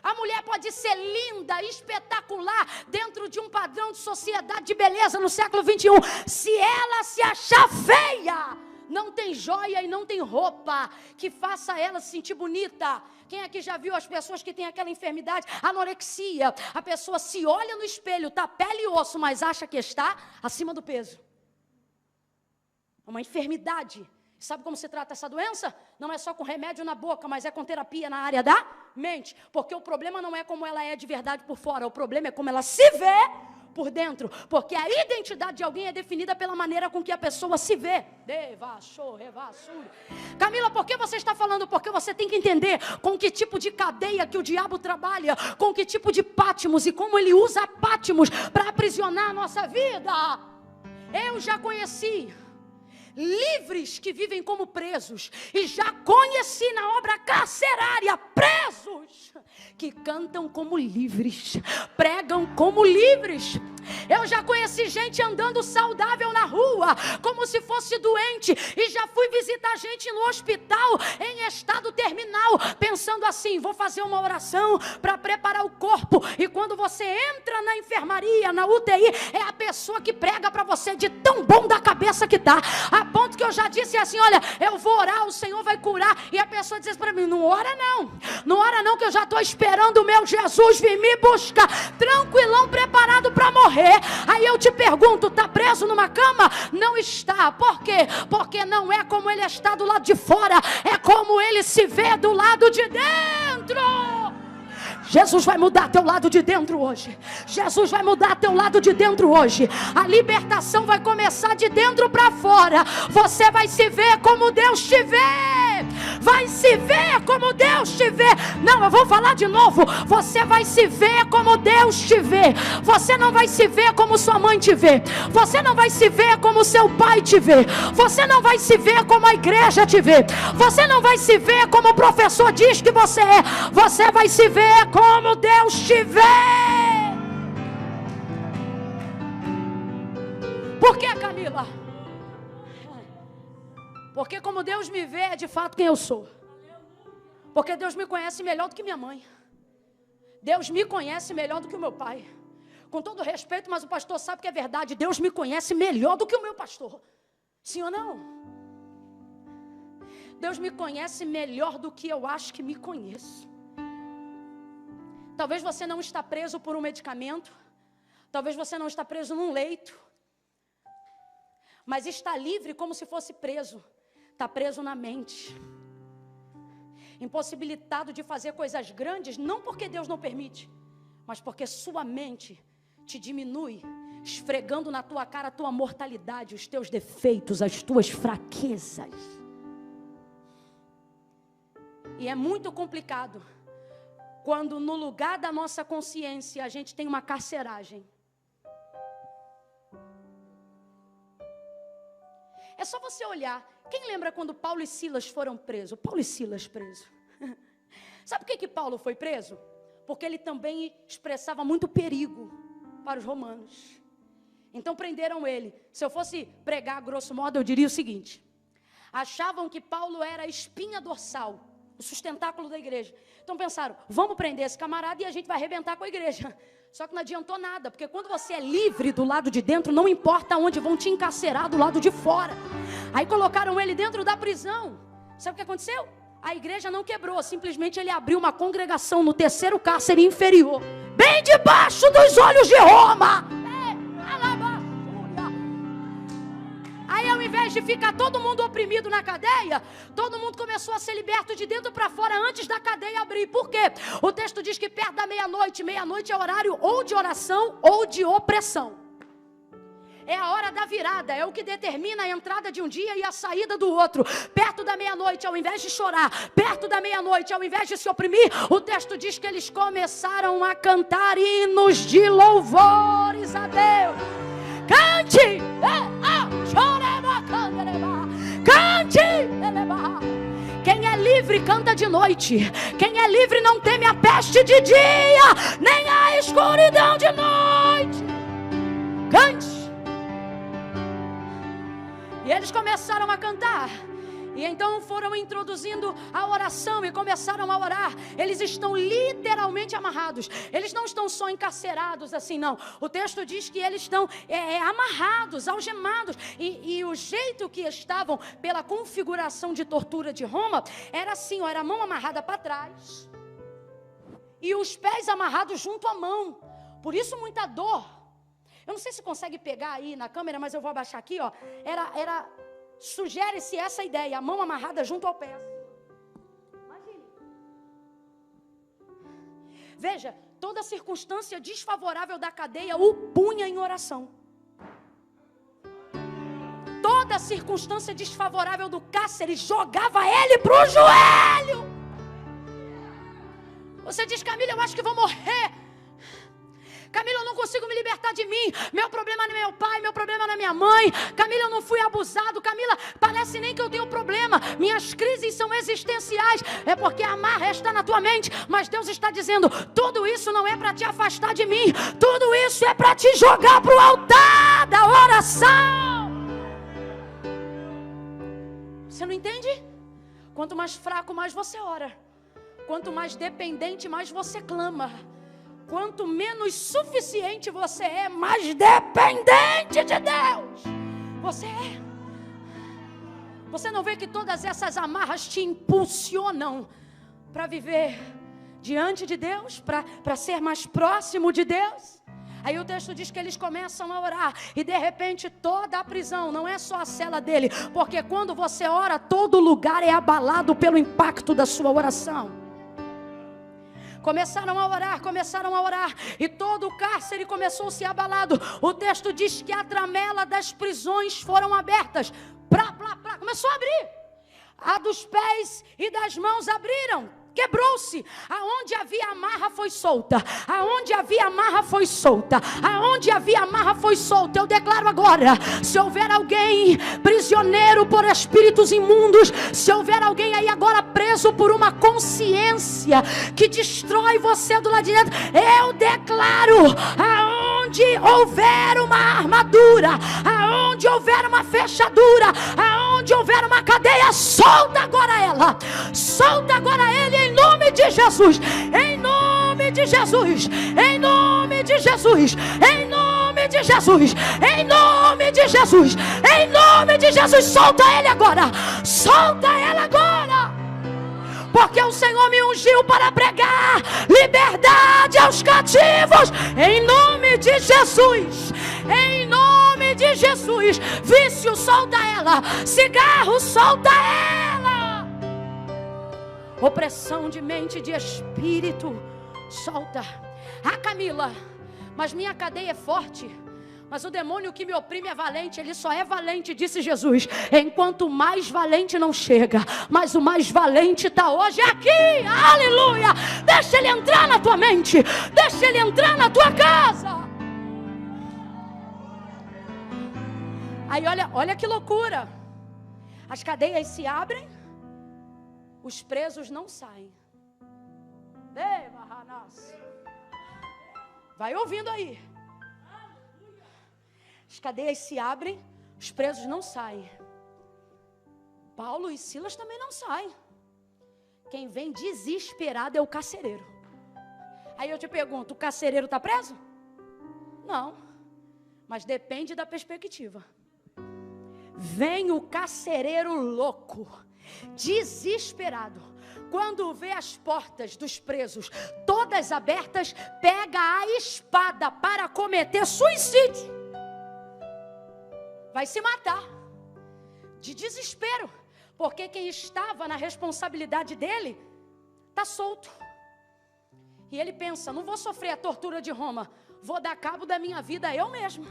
A mulher pode ser linda, espetacular, dentro de um padrão de sociedade de beleza no século 21, se ela se achar feia, não tem joia e não tem roupa que faça ela se sentir bonita. Quem aqui já viu as pessoas que têm aquela enfermidade, anorexia? A pessoa se olha no espelho, tá pele e osso, mas acha que está acima do peso. É uma enfermidade. Sabe como se trata essa doença? Não é só com remédio na boca, mas é com terapia na área da mente. Porque o problema não é como ela é de verdade por fora, o problema é como ela se vê por dentro, porque a identidade de alguém é definida pela maneira com que a pessoa se vê. Camila, por que você está falando? Porque você tem que entender com que tipo de cadeia que o diabo trabalha, com que tipo de Patmos e como ele usa Patmos para aprisionar a nossa vida. Eu já conheci livres que vivem como presos, e já conheci na obra carcerária presos que cantam como livres, pregam como livres. Eu já conheci gente andando saudável na rua, como se fosse doente, e já fui visitar gente no hospital em estado terminal, pensando assim, vou fazer uma oração para preparar o corpo, e quando você entra na enfermaria, na UTI, é a pessoa que prega para você de tão bom da cabeça que está, a ponto que eu já disse assim, olha, eu vou orar, o Senhor vai curar, e a pessoa diz para mim, não ora não, que eu já estou esperando o meu Jesus vir me buscar, tranquilão, preparado para morrer. Aí eu te pergunto, está preso numa cama? Não está. Por quê? Porque não é como ele está do lado de fora, é como ele se vê do lado de dentro. Jesus vai mudar teu lado de dentro hoje. Jesus vai mudar teu lado de dentro hoje. A libertação vai começar de dentro para fora. Você vai se ver como Deus te vê. Vai se ver como Deus te vê. Não, eu vou falar de novo. Você vai se ver como Deus te vê. Você não vai se ver como sua mãe te vê. Você não vai se ver como seu pai te vê. Você não vai se ver como a igreja te vê. Você não vai se ver como o professor diz que você é. Você vai se ver como Deus te vê. Por que, Camila? Porque como Deus me vê é de fato quem eu sou. Porque Deus me conhece melhor do que minha mãe. Deus me conhece melhor do que o meu pai. Com todo respeito, mas o pastor sabe que é verdade. Deus me conhece melhor do que o meu pastor. Sim ou não? Deus me conhece melhor do que eu acho que me conheço. Talvez você não está preso por um medicamento. Talvez você não está preso num leito. Mas está livre como se fosse preso. Está preso na mente. Impossibilitado de fazer coisas grandes, não porque Deus não permite, mas porque sua mente te diminui, esfregando na tua cara a tua mortalidade, os teus defeitos, as tuas fraquezas. E é muito complicado quando no lugar da nossa consciência a gente tem uma carceragem. É só você olhar. Quem lembra quando Paulo e Silas foram presos? Paulo e Silas presos. Sabe por que Paulo foi preso? Porque ele também expressava muito perigo para os romanos. Então prenderam ele. Se eu fosse pregar grosso modo, eu diria o seguinte: achavam que Paulo era a espinha dorsal, o sustentáculo da igreja. Então pensaram, vamos prender esse camarada e a gente vai arrebentar com a igreja. Só que não adiantou nada, porque quando você é livre do lado de dentro, não importa onde vão te encarcerar do lado de fora. Aí colocaram ele dentro da prisão. Sabe o que aconteceu? A igreja não quebrou, simplesmente ele abriu uma congregação no terceiro cárcere inferior, bem debaixo dos olhos de Roma. Aí ao invés de ficar todo mundo oprimido na cadeia, todo mundo começou a ser liberto de dentro para fora antes da cadeia abrir. Por quê? O texto diz que perto da meia-noite é horário ou de oração ou de opressão. É a hora da virada, é o que determina a entrada de um dia e a saída do outro. Perto da meia-noite, ao invés de chorar, perto da meia-noite, ao invés de se oprimir, o texto diz que eles começaram a cantar hinos de louvores a Deus. Cante! Cante! Quem é livre canta de noite. Quem é livre não teme a peste de dia, nem a escuridão de noite. Cante! E eles começaram a cantar. E então foram introduzindo a oração e começaram a orar. Eles estão literalmente amarrados. Eles não estão só encarcerados assim, não. O texto diz que eles estão amarrados, algemados. E o jeito que estavam, pela configuração de tortura de Roma, era assim, ó, era a mão amarrada para trás e os pés amarrados junto à mão. Por isso muita dor. Eu não sei se consegue pegar aí na câmera, mas eu vou abaixar aqui, ó. Sugere-se essa ideia, a mão amarrada junto ao pé. Imagine. Veja, toda circunstância desfavorável da cadeia o punha em oração. Toda circunstância desfavorável do cárcere jogava ele para o joelho. Você diz, Camila, eu acho que vou morrer. Camila, eu não consigo me libertar de mim. Meu problema não é meu pai, meu problema não é minha mãe. Camila, eu não fui abusado. Camila, parece nem que eu tenho problema. Minhas crises são existenciais. É porque a amarra está na tua mente. Mas Deus está dizendo, tudo isso não é para te afastar de mim. Tudo isso é para te jogar para o altar da oração. Você não entende? Quanto mais fraco, mais você ora. Quanto mais dependente, mais você clama. Quanto menos suficiente você é, mais dependente de Deus você é. Você não vê que todas essas amarras te impulsionam para viver diante de Deus, para ser mais próximo de Deus? Aí o texto diz que eles começam a orar e de repente toda a prisão, não é só a cela dele, porque quando você ora, todo lugar é abalado pelo impacto da sua oração. Começaram a orar, e todo o cárcere começou a ser abalado. O texto diz que a tramela das prisões foram abertas. Começou a abrir. A dos pés e das mãos abriram. Quebrou-se. Aonde havia amarra foi solta. Aonde havia amarra foi solta. Aonde havia amarra foi solta. Eu declaro agora, se houver alguém prisioneiro por espíritos imundos, se houver alguém aí agora preso por uma consciência que destrói você do lado de dentro, eu declaro, aonde houver uma armadura, aonde houver uma fechadura, aonde houver uma cadeia, solta agora ela. Solta agora ele. Em nome de Jesus, em nome de Jesus, em nome de Jesus, em nome de Jesus, em nome de Jesus, em nome de Jesus, solta ele agora, solta ela agora, porque o Senhor me ungiu para pregar liberdade aos cativos, em nome de Jesus, em nome de Jesus. Vício, solta ela, cigarro, solta ela. Opressão de mente, de espírito, solta. Ah, Camila, mas minha cadeia é forte. Mas o demônio que me oprime é valente. Ele só é valente, disse Jesus, enquanto o mais valente não chega. Mas o mais valente está hoje aqui. Aleluia. Deixa ele entrar na tua mente. Deixa ele entrar na tua casa. Aí olha que loucura. As cadeias se abrem, os presos não saem. Vai ouvindo aí. As cadeias se abrem, os presos não saem. Paulo e Silas também não saem. Quem vem desesperado é o carcereiro. Aí eu te pergunto, o carcereiro está preso? Não, mas depende da perspectiva. Vem o carcereiro louco, desesperado. Quando vê as portas dos presos todas abertas, pega a espada para cometer suicídio. Vai se matar de desespero, porque quem estava na responsabilidade dele está solto. E ele pensa, não vou sofrer a tortura de Roma, vou dar cabo da minha vida eu mesmo.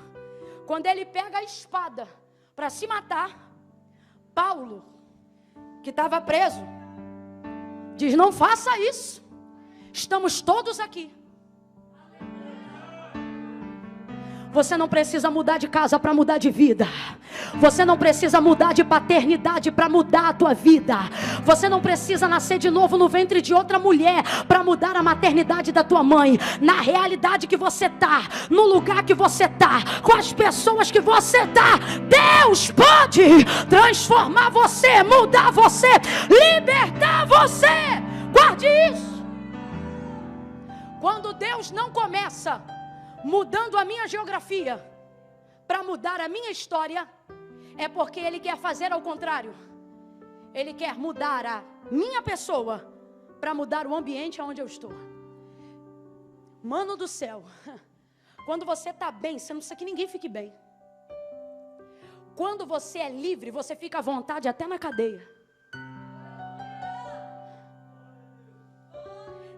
Quando ele pega a espada para se matar, Paulo, que estava preso, diz, não faça isso, estamos todos aqui. Você não precisa mudar de casa para mudar de vida. Você não precisa mudar de paternidade para mudar a tua vida. Você não precisa nascer de novo no ventre de outra mulher para mudar a maternidade da tua mãe. Na realidade que você está, no lugar que você está, com as pessoas que você está, Deus pode transformar você, mudar você, libertar você. Guarde isso. Quando Deus não começa mudando a minha geografia para mudar a minha história, é porque Ele quer fazer ao contrário. Ele quer mudar a minha pessoa para mudar o ambiente onde eu estou. Mano do céu, quando você está bem, você não precisa que ninguém fique bem. Quando você é livre, você fica à vontade até na cadeia.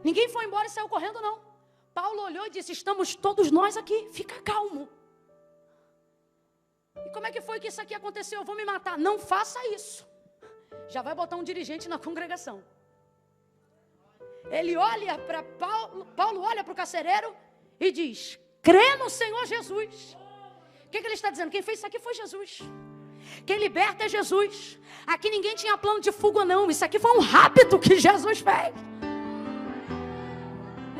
Ninguém foi embora e saiu correndo, não. Paulo olhou e disse, estamos todos nós aqui, fica calmo. E como é que foi que isso aqui aconteceu? Eu vou me matar. Não faça isso. Já vai botar um dirigente na congregação. Ele olha para Paulo olha para o carcereiro e diz, crê no Senhor Jesus. O que ele está dizendo? Quem fez isso aqui foi Jesus. Quem liberta é Jesus. Aqui ninguém tinha plano de fuga não. Isso aqui foi um rapto que Jesus fez.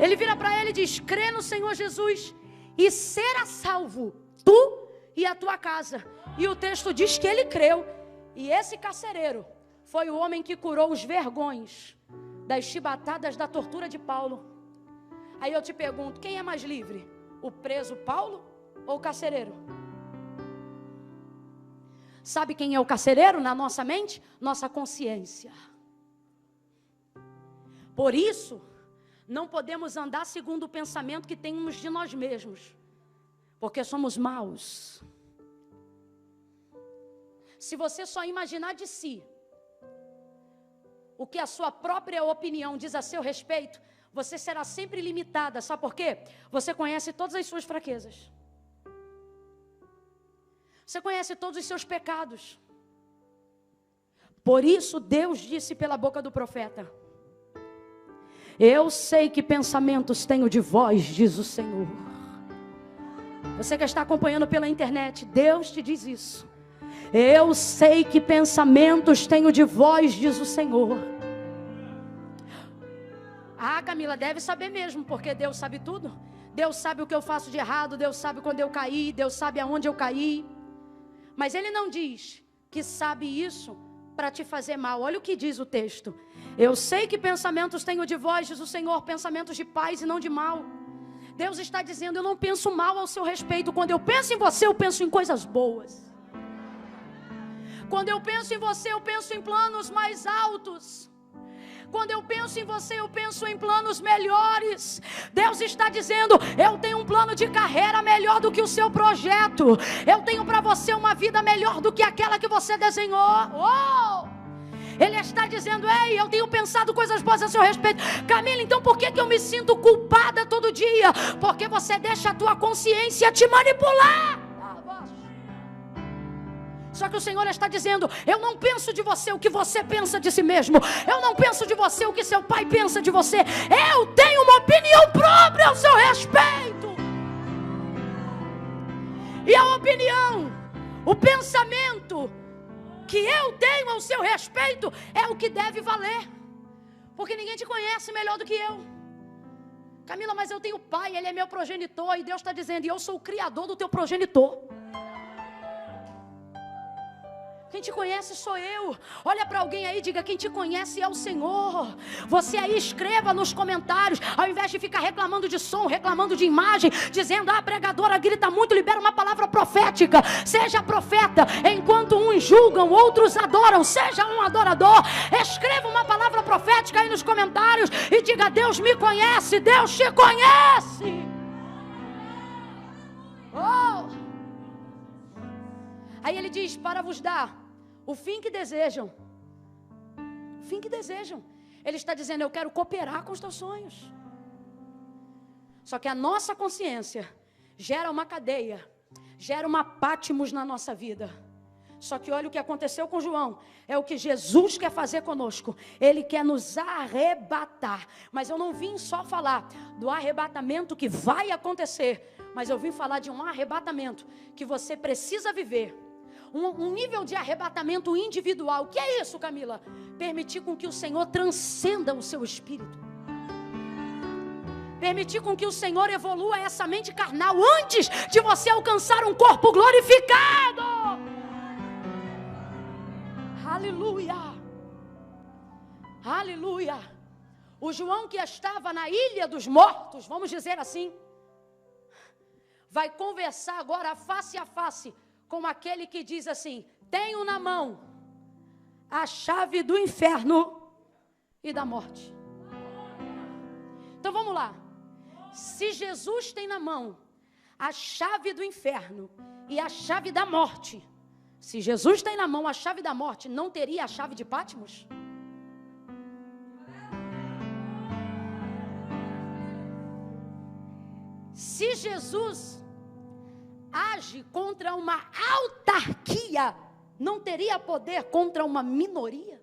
Ele vira para ele e diz, crê no Senhor Jesus e será salvo, tu e a tua casa. E o texto diz que ele creu. E esse carcereiro foi o homem que curou os vergões das chibatadas da tortura de Paulo. Aí eu te pergunto, quem é mais livre? O preso Paulo ou o carcereiro? Sabe quem é o carcereiro na nossa mente? Nossa consciência. Por isso, não podemos andar segundo o pensamento que temos de nós mesmos, porque somos maus. Se você só imaginar de si o que a sua própria opinião diz a seu respeito, você será sempre limitada. Sabe por quê? Você conhece todas as suas fraquezas. Você conhece todos os seus pecados. Por isso Deus disse pela boca do profeta, eu sei que pensamentos tenho de vós, diz o Senhor. Você que está acompanhando pela internet, Deus te diz isso. Eu sei que pensamentos tenho de vós, diz o Senhor. Ah, Camila, deve saber mesmo, porque Deus sabe tudo. Deus sabe o que eu faço de errado, Deus sabe quando eu caí, Deus sabe aonde eu caí. Mas Ele não diz que sabe isso para te fazer mal. Olha o que diz o texto. Eu sei que pensamentos tenho de vós, diz o Senhor, pensamentos de paz e não de mal. Deus está dizendo, eu não penso mal ao seu respeito. Quando eu penso em você, eu penso em coisas boas. Quando eu penso em você, eu penso em planos mais altos. Quando eu penso em você, eu penso em planos melhores. Deus está dizendo, eu tenho um plano de carreira melhor do que o seu projeto. Eu tenho para você uma vida melhor do que aquela que você desenhou. Ele está dizendo, ei, eu tenho pensado coisas boas a seu respeito. Camila, então por que eu me sinto culpada todo dia? Porque você deixa a tua consciência te manipular. Só que o Senhor está dizendo, eu não penso de você o que você pensa de si mesmo. Eu não penso de você o que seu pai pensa de você. Eu tenho uma opinião própria ao seu respeito. E a opinião, o pensamento que eu tenho ao seu respeito é o que deve valer. Porque ninguém te conhece melhor do que eu. Camila, mas eu tenho pai, ele é meu progenitor. E Deus está dizendo, e eu sou o criador do teu progenitor. Quem te conhece sou eu. Olha para alguém aí e diga, quem te conhece é o Senhor. Você aí escreva nos comentários, ao invés de ficar reclamando de som, reclamando de imagem, dizendo, a pregadora grita muito, libera uma palavra profética. Seja profeta, enquanto uns julgam, outros adoram. Seja um adorador. Escreva uma palavra profética aí nos comentários e diga, Deus me conhece, Deus te conhece. Oh! Aí ele diz, para vos dar o fim que desejam. O fim que desejam. Ele está dizendo, eu quero cooperar com os teus sonhos. Só que a nossa consciência gera uma cadeia, gera uma Patmos na nossa vida. Só que olha o que aconteceu com João. É o que Jesus quer fazer conosco. Ele quer nos arrebatar. Mas eu não vim só falar do arrebatamento que vai acontecer, mas eu vim falar de um arrebatamento que você precisa viver. Um nível de arrebatamento individual. O que é isso, Camila? Permitir com que o Senhor transcenda o seu espírito. Permitir com que o Senhor evolua essa mente carnal antes de você alcançar um corpo glorificado. Aleluia. Aleluia. O João que estava na ilha dos mortos, vamos dizer assim, vai conversar agora face a face com aquele que diz assim, tenho na mão a chave do inferno e da morte. Então vamos lá. Se Jesus tem na mão a chave do inferno e a chave da morte, se Jesus tem na mão a chave da morte, não teria a chave de Patmos? Se Jesus age contra uma autarquia, não teria poder contra uma minoria?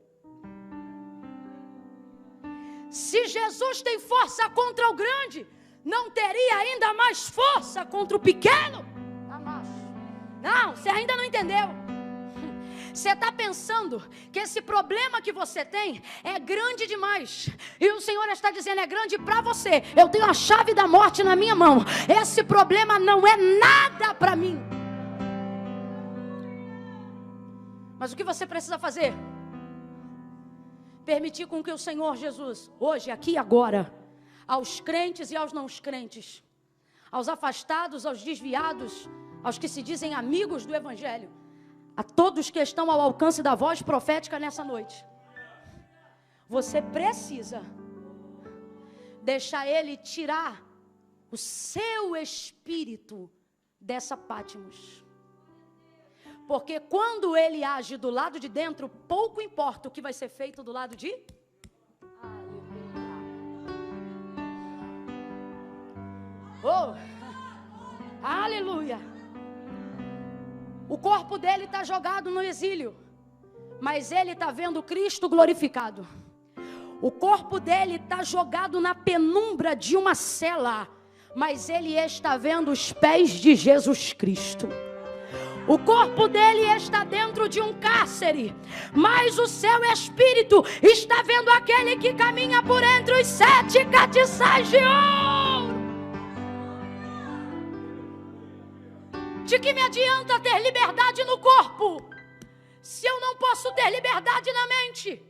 Se Jesus tem força contra o grande, não teria ainda mais força contra o pequeno? Não, você ainda não entendeu. Você está pensando que esse problema que você tem é grande demais. E o Senhor está dizendo, é grande para você. Eu tenho a chave da morte na minha mão. Esse problema não é nada para mim. Mas o que você precisa fazer? Permitir com que o Senhor Jesus, hoje, aqui e agora, aos crentes e aos não crentes, aos afastados, aos desviados, aos que se dizem amigos do Evangelho, a todos que estão ao alcance da voz profética nessa noite, você precisa deixar Ele tirar o seu espírito dessa Patmos. Porque quando Ele age do lado de dentro, pouco importa o que vai ser feito do lado de... Oh! Aleluia! O corpo dele está jogado no exílio, mas ele está vendo Cristo glorificado. O corpo dele está jogado na penumbra de uma cela, mas ele está vendo os pés de Jesus Cristo. O corpo dele está dentro de um cárcere, mas o seu espírito está vendo aquele que caminha por entre os 7 catiçais de ouro. De que me adianta ter liberdade no corpo, se eu não posso ter liberdade na mente?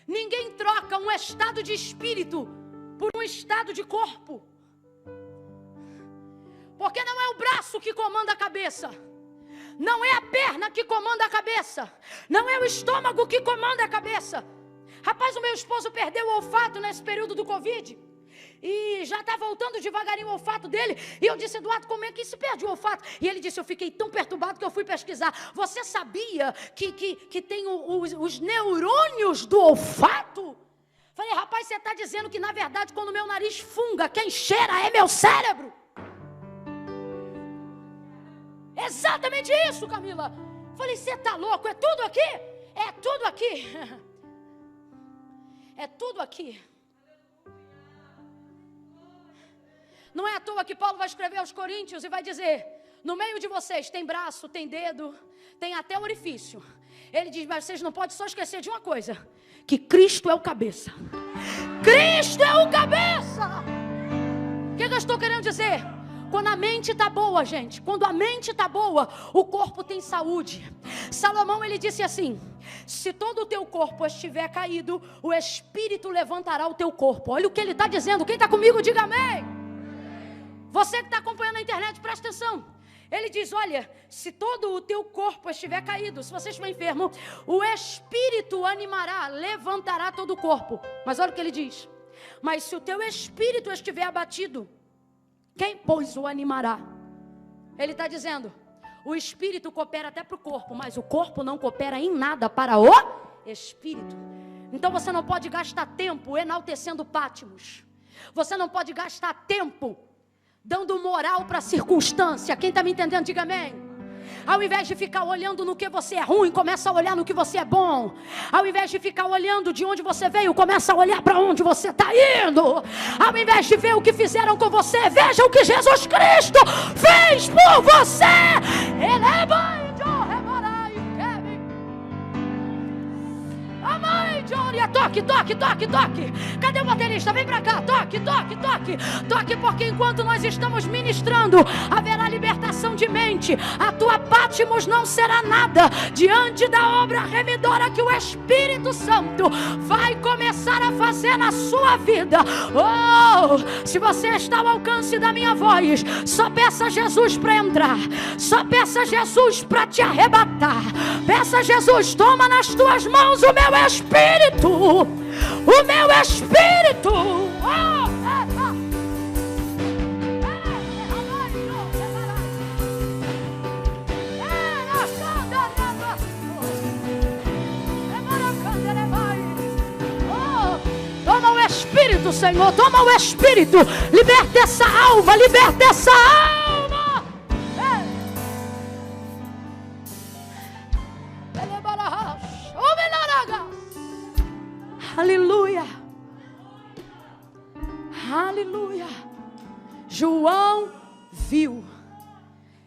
Ninguém troca um estado de espírito por um estado de corpo. Porque não é o braço que comanda a cabeça, não é a perna que comanda a cabeça, não é o estômago que comanda a cabeça. Rapaz, o meu esposo perdeu o olfato nesse período do Covid. E já está voltando devagarinho o olfato dele. E eu disse, Eduardo, como é que se perde o olfato? E ele disse, eu fiquei tão perturbado que eu fui pesquisar. Você sabia que tem os neurônios do olfato? Falei, rapaz, você está dizendo que na verdade quando o meu nariz funga, quem cheira é meu cérebro. Exatamente isso, Camila. Falei, você está louco? É tudo aqui? É tudo aqui. É tudo aqui. Não é à toa que Paulo vai escrever aos Coríntios e vai dizer, no meio de vocês tem braço, tem dedo, tem até orifício. Ele diz, mas vocês não podem só esquecer de uma coisa, que Cristo é o cabeça. Cristo é o cabeça. eu estou querendo dizer? Quando a mente está boa, gente, quando a mente está boa, o corpo tem saúde. Salomão, ele disse assim: se todo o teu corpo estiver caído, o Espírito levantará o teu corpo. Olha o que ele está dizendo. Quem está comigo, diga amém. Você que está acompanhando na internet, presta atenção. Ele diz: olha, se todo o teu corpo estiver caído, se você estiver enfermo, o Espírito animará, levantará todo o corpo. Mas olha o que ele diz: mas se o teu espírito estiver abatido, quem, pois, o animará? Ele está dizendo: o espírito coopera até para o corpo, mas o corpo não coopera em nada para o espírito. Então você não pode gastar tempo enaltecendo Pátimos. Você não pode gastar tempo dando moral para a circunstância. Quem está me entendendo, diga amém. Ao invés de ficar olhando no que você é ruim, começa a olhar no que você é bom. Ao invés de ficar olhando de onde você veio, começa a olhar para onde você está indo. Ao invés de ver o que fizeram com você, veja o que Jesus Cristo fez por você. Ele é bom. Toque, toque, toque, toque. Cadê o baterista? Vem pra cá. Toque, toque, toque. Toque, porque enquanto nós estamos ministrando, haverá libertação de mente. A tua Pátimos não será nada diante da obra remidora que o Espírito Santo vai começar a fazer na sua vida. Oh, se você está ao alcance da minha voz, só peça a Jesus para entrar. Só peça a Jesus para te arrebatar. Peça a Jesus: toma nas tuas mãos o meu espírito. O meu espírito. Toma o espírito, Senhor. Toma o espírito. Liberta essa alma. Liberta essa alma. Aleluia. Aleluia. João viu.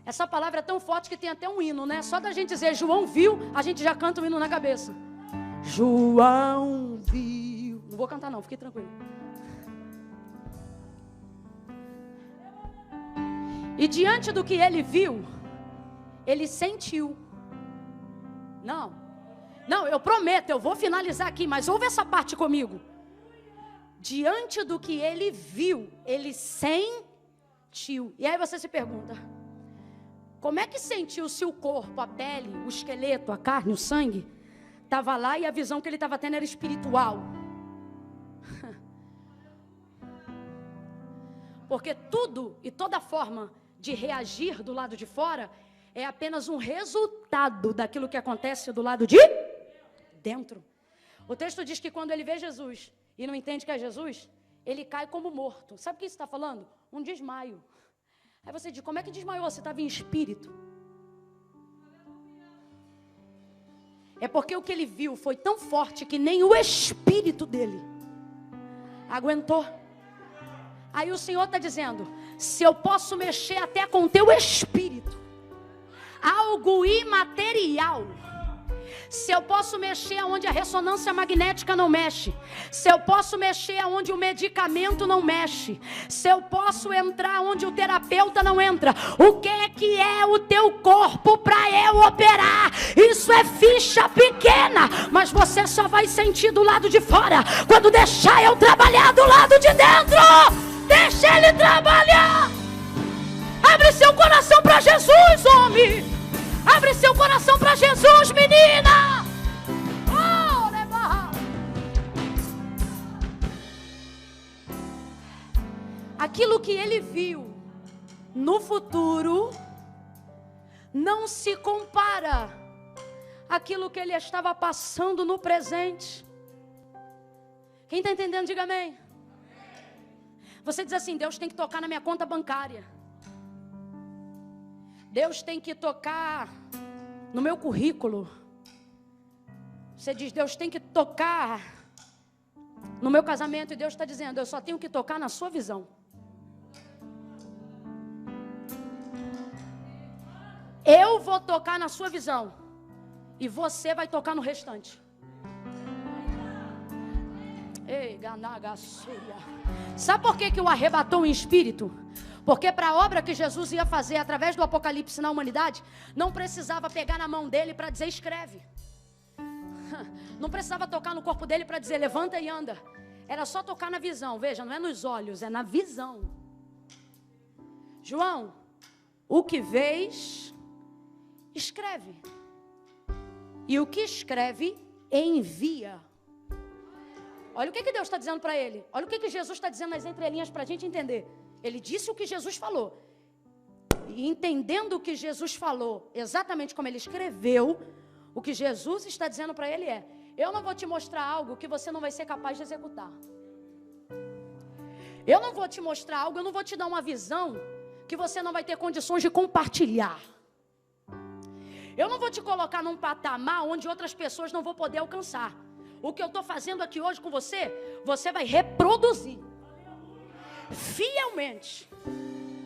Essa palavra é tão forte que tem até um hino, né? Só da gente dizer João viu, a gente já canta um hino na cabeça. João viu. Não vou cantar não, fique tranquilo. E diante do que ele viu, ele sentiu. Não, eu prometo, eu vou finalizar aqui, mas ouve essa parte comigo. Diante do que ele viu, ele sentiu. E aí você se pergunta: como é que sentiu se o corpo, a pele, o esqueleto, a carne, o sangue estava lá e a visão que ele estava tendo era espiritual? Porque tudo e toda forma de reagir do lado de fora é apenas um resultado daquilo que acontece do lado de dentro. O texto diz que quando ele vê Jesus e não entende que é Jesus, ele cai como morto. Sabe o que isso está falando? Um desmaio. Aí você diz: como é que desmaiou? Você estava em espírito. É porque o que ele viu foi tão forte que nem o espírito dele aguentou. Aí o Senhor está dizendo: se eu posso mexer até com o teu espírito, algo imaterial, se eu posso mexer onde a ressonância magnética não mexe, se eu posso mexer onde o medicamento não mexe, se eu posso entrar onde o terapeuta não entra, o que é o teu corpo para eu operar? Isso é ficha pequena, mas você só vai sentir do lado de fora quando deixar eu trabalhar do lado de dentro. Deixa ele trabalhar. Abre seu coração para Jesus, homem. Abre seu coração para Jesus, menina. Oh, aquilo que ele viu no futuro não se compara àquilo que ele estava passando no presente. Quem está entendendo, diga amém. Você diz assim: Deus tem que tocar na minha conta bancária. Deus tem que tocar no meu currículo. Você diz: Deus tem que tocar no meu casamento. E Deus está dizendo: eu só tenho que tocar na sua visão. Eu vou tocar na sua visão e você vai tocar no restante. Ei, ganagassuia. Sabe por que o arrebatou em espírito? Porque para a obra que Jesus ia fazer através do Apocalipse na humanidade, não precisava pegar na mão dele para dizer escreve. Não precisava tocar no corpo dele para dizer levanta e anda. Era só tocar na visão. Veja, não é nos olhos, é na visão. João, o que vês, escreve. E o que escreve, envia. Olha o que Deus está dizendo para ele. Olha o que Jesus está dizendo nas entrelinhas para a gente entender. Ele disse o que Jesus falou. E entendendo o que Jesus falou, exatamente como ele escreveu, o que Jesus está dizendo para ele é: eu não vou te mostrar algo que você não vai ser capaz de executar. Eu não vou te mostrar algo, eu não vou te dar uma visão que você não vai ter condições de compartilhar. Eu não vou te colocar num patamar onde outras pessoas não vão poder alcançar. O que eu estou fazendo aqui hoje com você, você vai reproduzir fielmente.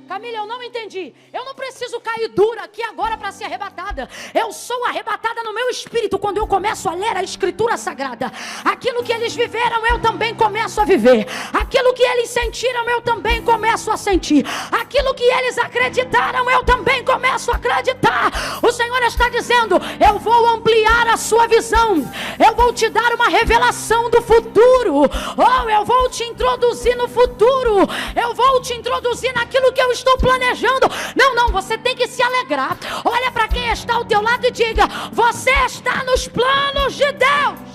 Camila, eu não entendi. Eu não preciso cair dura aqui agora para ser arrebatada. Eu sou arrebatada no meu espírito quando eu começo a ler a Escritura Sagrada. Aquilo que eles viveram, eu também começo a viver. Aquilo que eles sentiram, eu também começo a sentir. Aquilo que eles acreditaram, eu também começo a acreditar. O Senhor está dizendo: eu vou ampliar a sua visão. Eu vou te dar uma revelação do futuro. Oh, eu vou te introduzir no futuro. Eu vou te introduzir naquilo que eu estou planejando. Não, você tem que se alegrar. Olha para quem está ao teu lado e diga: você está nos planos de Deus.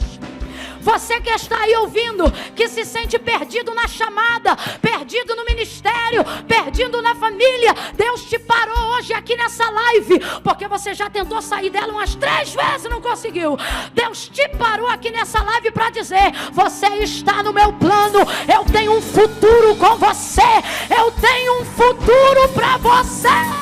Você que está aí ouvindo, que se sente perdido na chamada, perdido no ministério, perdido na família, Deus te parou hoje aqui nessa live, porque você já tentou sair dela umas 3 vezes e não conseguiu. Deus te parou aqui nessa live para dizer: você está no meu plano, eu tenho um futuro com você, eu tenho um futuro para você.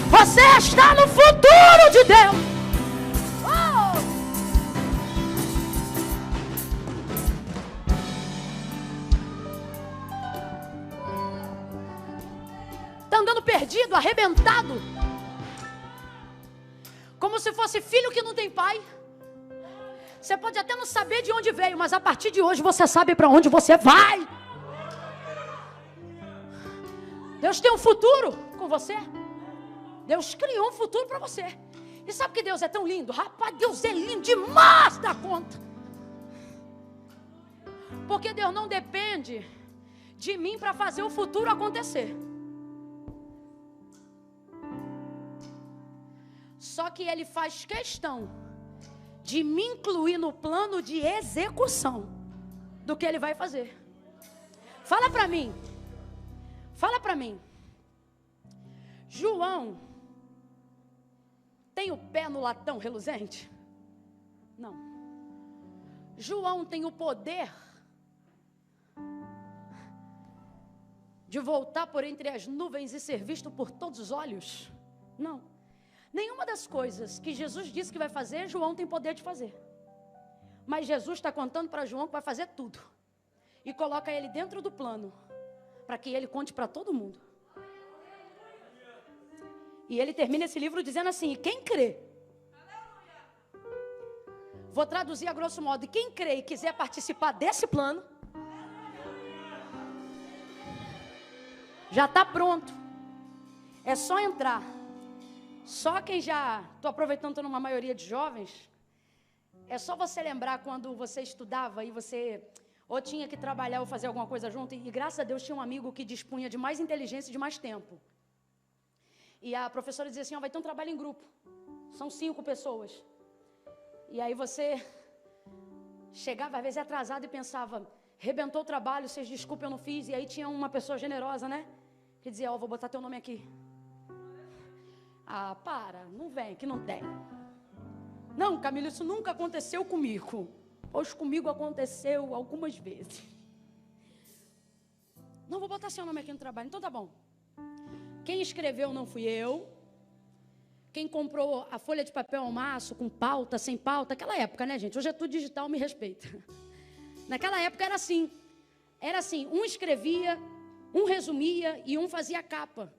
Você está no futuro de Deus. Está andando perdido, arrebentado, como se fosse filho que não tem pai. Você pode até não saber de onde veio, mas a partir de hoje você sabe para onde você vai. Deus tem um futuro com você. Deus criou um futuro para você. E sabe que Deus é tão lindo? Rapaz, Deus é lindo demais da conta. Porque Deus não depende de mim para fazer o futuro acontecer. Só que Ele faz questão de me incluir no plano de execução do que Ele vai fazer. Fala para mim. Fala para mim. João tem o pé no latão reluzente? Não. João tem o poder de voltar por entre as nuvens e ser visto por todos os olhos? Não. Nenhuma das coisas que Jesus disse que vai fazer, João tem poder de fazer. Mas Jesus está contando para João que vai fazer tudo. E coloca ele dentro do plano, para que ele conte para todo mundo. E ele termina esse livro dizendo assim: e quem crê? Vou traduzir a grosso modo: e quem crê e quiser participar desse plano, já está pronto. É só entrar. Só quem já... Estou aproveitando, estou numa maioria de jovens. É só você lembrar quando você estudava e você ou tinha que trabalhar ou fazer alguma coisa junto. E graças a Deus tinha um amigo que dispunha de mais inteligência e de mais tempo. E a professora dizia assim: vai ter um trabalho em grupo. São 5 pessoas. E aí você chegava às vezes atrasado e pensava: rebentou o trabalho, vocês desculpem, eu não fiz. E aí tinha uma pessoa generosa, né? Que dizia: vou botar teu nome aqui. Ah, para, não vem, que não tem. Não, Camila, isso nunca aconteceu comigo. Pois comigo aconteceu algumas vezes. Não, vou botar seu nome aqui no trabalho. Então tá bom. Quem escreveu não fui eu. Quem comprou a folha de papel ao maço, com pauta, sem pauta. Aquela época, né, gente? Hoje é tudo digital, me respeita. Naquela época era assim. Era assim, um escrevia, Um resumia e um fazia capa.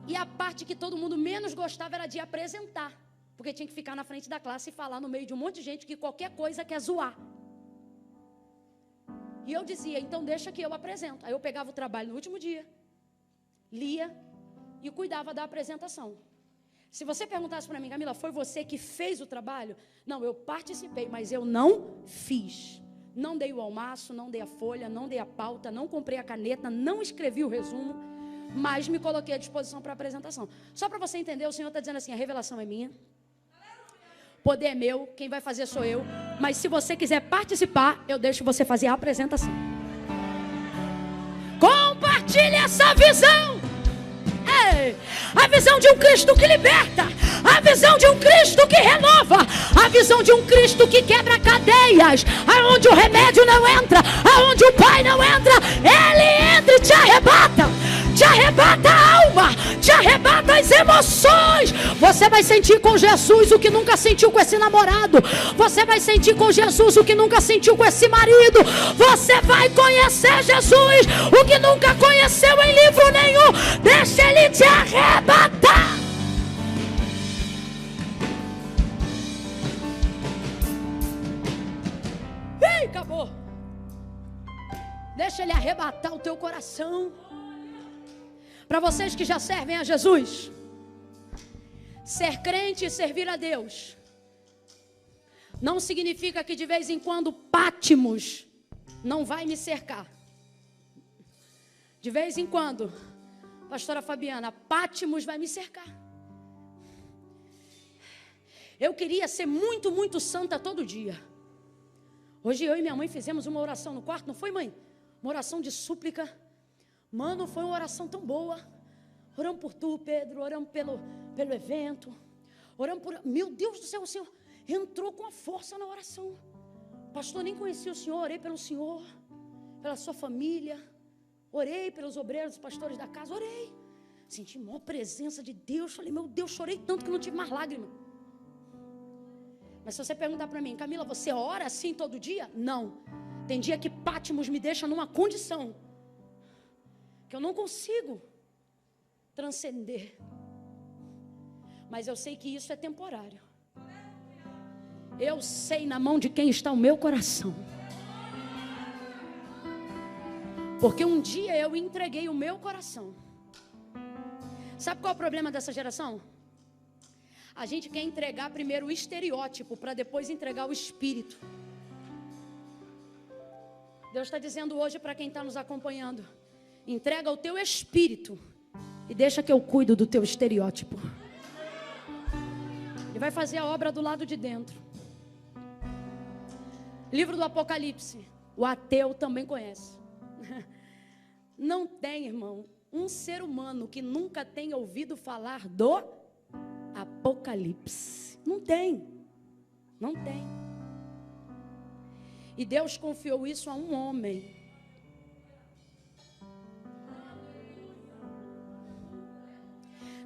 E a parte que todo mundo menos gostava era de apresentar. Porque tinha que ficar na frente da classe e falar no meio de um monte de gente que qualquer coisa quer zoar. E eu dizia, então deixa que eu apresento. Aí eu pegava o trabalho no último dia, lia e cuidava da apresentação. Se você perguntasse para mim, Camila, foi você que fez o trabalho? Não, eu participei, mas eu não fiz. Não dei o almaço, não dei a folha, não dei a pauta, não comprei a caneta, não escrevi o resumo, mas me coloquei à disposição para a apresentação. Só para você entender, o Senhor está dizendo assim, a revelação é minha, o poder é meu, quem vai fazer sou eu, mas se você quiser participar, eu deixo você fazer a apresentação. Compartilhe essa visão. A visão de um Cristo que liberta, a visão de um Cristo que renova, a visão de um Cristo que quebra cadeias, aonde o remédio não entra, aonde o Pai não entra, Ele entra e te arrebata a alma, te arrebata as emoções. Você vai sentir com Jesus o que nunca sentiu com esse namorado, você vai sentir com Jesus o que nunca sentiu com esse marido, você vai conhecer Jesus o que nunca conheceu em livro nenhum. Deixa Ele te arrebatar. Ih, acabou. Deixa Ele arrebatar o teu coração. Para vocês que já servem a Jesus, ser crente e servir a Deus não significa que de vez em quando Pátimos não vai me cercar. De vez em quando, pastora Fabiana, Pátimos vai me cercar. Eu queria ser muito, muito santa todo dia. Hoje eu e minha mãe fizemos uma oração no quarto, não foi, mãe? Uma oração de súplica. Mano, foi uma oração tão boa. Oramos por tu, Pedro, oramos pelo evento. Oramos por... Meu Deus do céu, o Senhor entrou com a força na oração. Pastor, nem conhecia o Senhor, orei pelo Senhor, pela sua família. Orei pelos obreiros, os pastores da casa, orei. Senti a maior presença de Deus. Falei, meu Deus, chorei tanto que não tive mais lágrima. Mas se você perguntar para mim, Camila, você ora assim todo dia? Não. Tem dia que Pátimos me deixa numa condição que eu não consigo transcender. Mas eu sei que isso é temporário. Eu sei na mão de quem está o meu coração. Porque um dia eu entreguei o meu coração. Sabe qual é o problema dessa geração? A gente quer entregar primeiro o estereótipo para depois entregar o espírito. Deus está dizendo hoje para quem está nos acompanhando: entrega o teu espírito e deixa que eu cuido do teu estereótipo. Ele vai fazer a obra do lado de dentro. Livro do Apocalipse, o ateu também conhece. Não tem, irmão, um ser humano que nunca tenha ouvido falar do Apocalipse. Não tem. Não tem. E Deus confiou isso a um homem.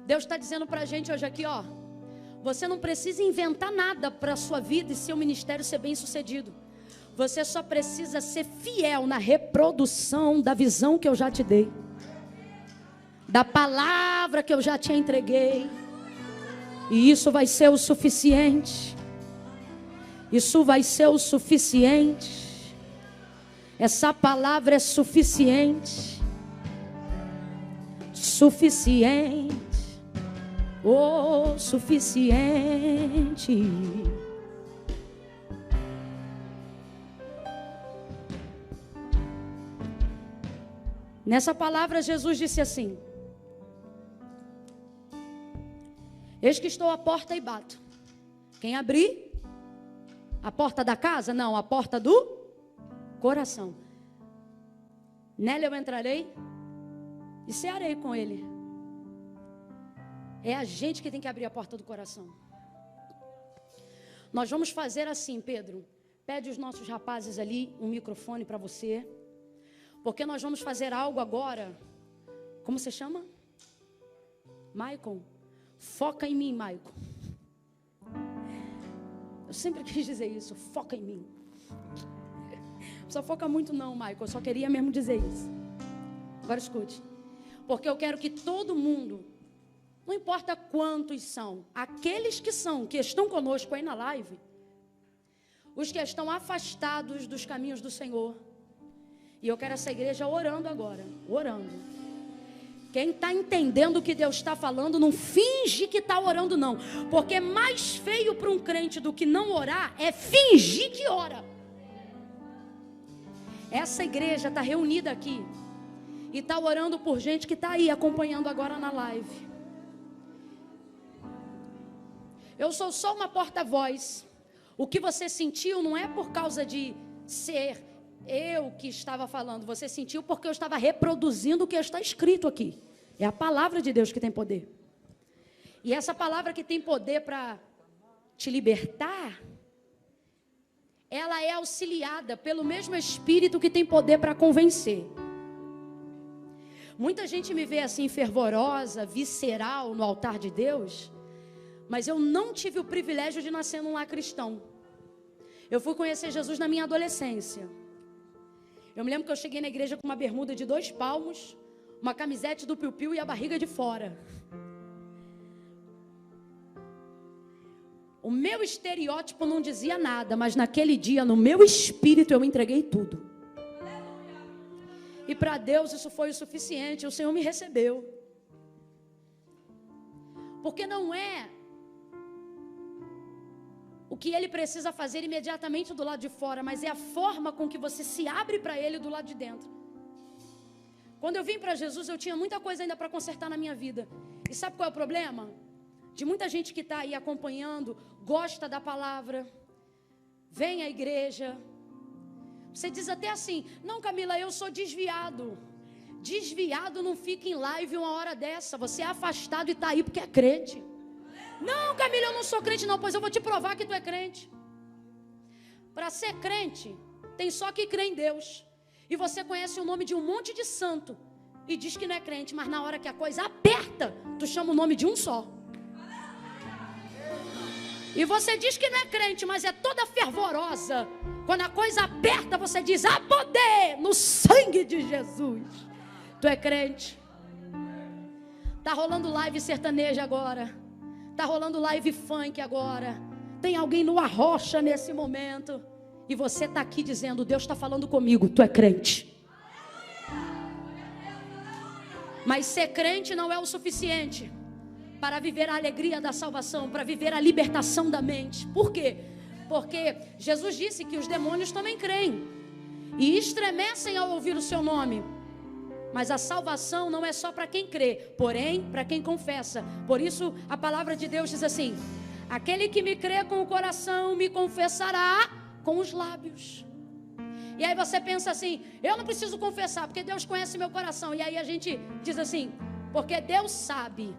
Deus está dizendo para a gente hoje aqui, ó, você não precisa inventar nada para a sua vida e seu ministério ser bem sucedido. Você só precisa ser fiel na reprodução da visão que eu já te dei, da palavra que eu já te entreguei. E isso vai ser o suficiente. Isso vai ser o suficiente. Essa palavra é suficiente. Suficiente. Oh, suficiente. Nessa palavra Jesus disse assim: eis que estou à porta e bato. Quem abrir? A porta da casa? Não, a porta do coração. Nela eu entrarei e cearei com ele. É a gente que tem que abrir a porta do coração. Nós vamos fazer assim, Pedro. Pede os nossos rapazes ali um microfone para você. Porque nós vamos fazer algo agora. Como você chama? Maicon. Foca em mim, Maicon. Eu sempre quis dizer isso. Foca em mim. Não precisa focar muito não, Maicon. Eu só queria mesmo dizer isso. Agora escute. Porque eu quero que todo mundo, não importa quantos são, aqueles que estão conosco aí na live, os que estão afastados dos caminhos do Senhor. E eu quero essa igreja orando agora, orando. Quem está entendendo o que Deus está falando, não finge que está orando não. Porque mais feio para um crente do que não orar é fingir que ora. Essa igreja está reunida aqui e está orando por gente que está aí acompanhando agora na live. Eu sou só uma porta-voz. O que você sentiu não é por causa de ser eu que estava falando. Você sentiu porque eu estava reproduzindo o que está escrito aqui. É a palavra de Deus que tem poder. E essa palavra que tem poder para te libertar, ela é auxiliada pelo mesmo Espírito que tem poder para convencer. Muita gente me vê assim fervorosa, visceral no altar de Deus, mas eu não tive o privilégio de nascer num lar cristão. Eu fui conhecer Jesus na minha adolescência. Eu me lembro que eu cheguei na igreja com uma bermuda de 2 palmos, uma camisete do piu-piu e a barriga de fora. O meu estereótipo não dizia nada, mas naquele dia, no meu espírito, eu entreguei tudo. E para Deus isso foi o suficiente, o Senhor me recebeu. Porque não é o que Ele precisa fazer imediatamente do lado de fora, mas é a forma com que você se abre para Ele do lado de dentro. Quando eu vim para Jesus, eu tinha muita coisa ainda para consertar na minha vida. E sabe qual é o problema? De muita gente que está aí acompanhando, gosta da palavra, vem à igreja. Você diz até assim: não, Camila, eu sou desviado. Desviado não fica em live uma hora dessa. Você é afastado e está aí porque é crente. Não, Camila, eu não sou crente não. Pois eu vou te provar que tu é crente. Para ser crente, tem só que crer em Deus. E você conhece o nome de um monte de santo e diz que não é crente, mas na hora que a coisa aperta, tu chama o nome de um só. E você diz que não é crente, mas é toda fervorosa. Quando a coisa aperta, você diz: há poder no sangue de Jesus. Tu é crente. Tá rolando live sertaneja agora. Tá rolando live funk agora. Tem alguém no arrocha nesse momento. E você está aqui dizendo: Deus está falando comigo. Tu é crente. Mas ser crente não é o suficiente para viver a alegria da salvação, para viver a libertação da mente. Por quê? Porque Jesus disse que os demônios também creem e estremecem ao ouvir o seu nome. Mas a salvação não é só para quem crê, porém para quem confessa. Por isso a palavra de Deus diz assim: aquele que me crê com o coração me confessará com os lábios. E aí você pensa assim: eu não preciso confessar porque Deus conhece meu coração. E aí a gente diz assim: porque Deus sabe,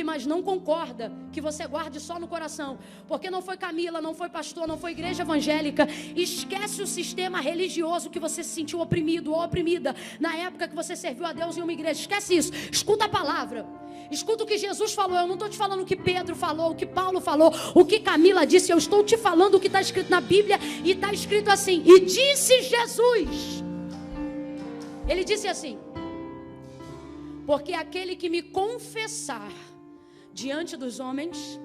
mas não concorda que você guarde só no coração. Porque não foi Camila, não foi pastor, não foi igreja evangélica. Esquece o sistema religioso que você se sentiu oprimido ou oprimida na época que você serviu a Deus em uma igreja. Esquece isso, escuta a palavra. Escuta o que Jesus falou. Eu não estou te falando o que Pedro falou, o que Paulo falou, o que Camila disse. Eu estou te falando o que está escrito na Bíblia. E está escrito assim: e disse Jesus. Ele disse assim: porque aquele que me confessar diante dos homens,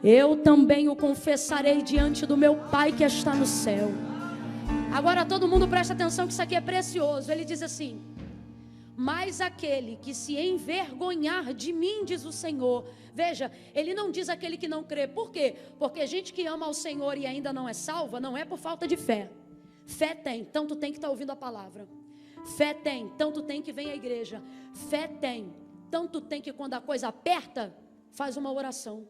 eu também o confessarei diante do meu Pai que está no céu. Agora todo mundo presta atenção que isso aqui é precioso. Ele diz assim: mas aquele que se envergonhar de mim, diz o Senhor. Veja, ele não diz aquele que não crê. Por quê? Porque gente que ama ao Senhor e ainda não é salva, não é por falta de fé. Fé tem, então tu tem que estar ouvindo a palavra. Fé tem, então tu tem que vir à igreja. Fé tem, então tu tem que, quando a coisa aperta, faz uma oração.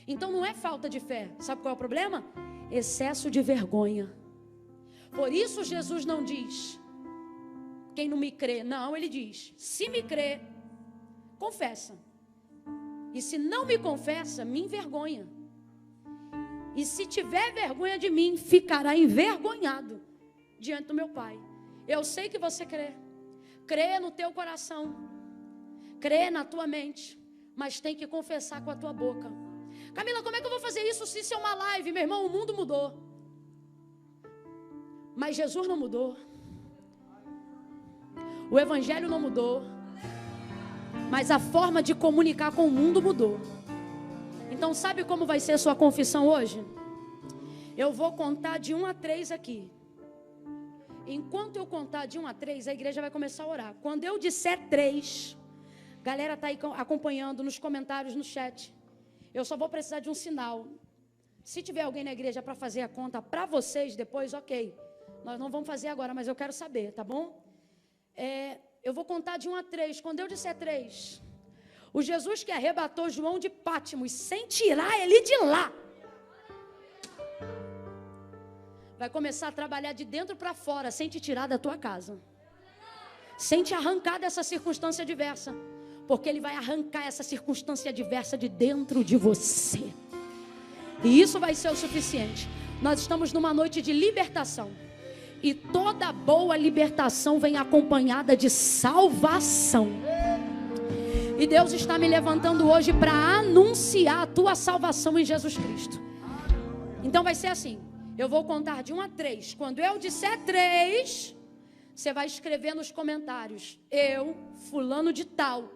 Então não é falta de fé. Sabe qual é o problema? Excesso de vergonha. Por isso Jesus não diz: quem não me crê. Não, ele diz: se me crê, confessa. E se não me confessa, me envergonha. E se tiver vergonha de mim, ficará envergonhado diante do meu Pai. Eu sei que você crê. Crê no teu coração. Crê na tua mente. Mas tem que confessar com a tua boca. Camila, como é que eu vou fazer isso se isso é uma live? Meu irmão, o mundo mudou. Mas Jesus não mudou. O evangelho não mudou, mas a forma de comunicar com o mundo mudou. Então sabe como vai ser a sua confissão hoje? Eu vou contar de 1 a 3 aqui. Enquanto eu contar de 1 a 3, a igreja vai começar a orar. Quando eu disser 3, galera está aí acompanhando nos comentários, no chat. Eu só vou precisar de um sinal. Se tiver alguém na igreja para fazer a conta para vocês depois, ok. Nós não vamos fazer agora, mas eu quero saber, tá bom? Eu vou contar de 1 a 3. Quando eu disser 3, o Jesus que arrebatou João de Pátmos sem tirar ele de lá, vai começar a trabalhar de dentro para fora, sem te tirar da tua casa, sem te arrancar dessa circunstância adversa, porque Ele vai arrancar essa circunstância adversa de dentro de você, e isso vai ser o suficiente. Nós estamos numa noite de libertação, e toda boa libertação vem acompanhada de salvação, e Deus está me levantando hoje para anunciar a tua salvação em Jesus Cristo. Então vai ser assim. Eu vou contar de 1 a 3. Quando eu disser 3, você vai escrever nos comentários: eu, fulano de tal,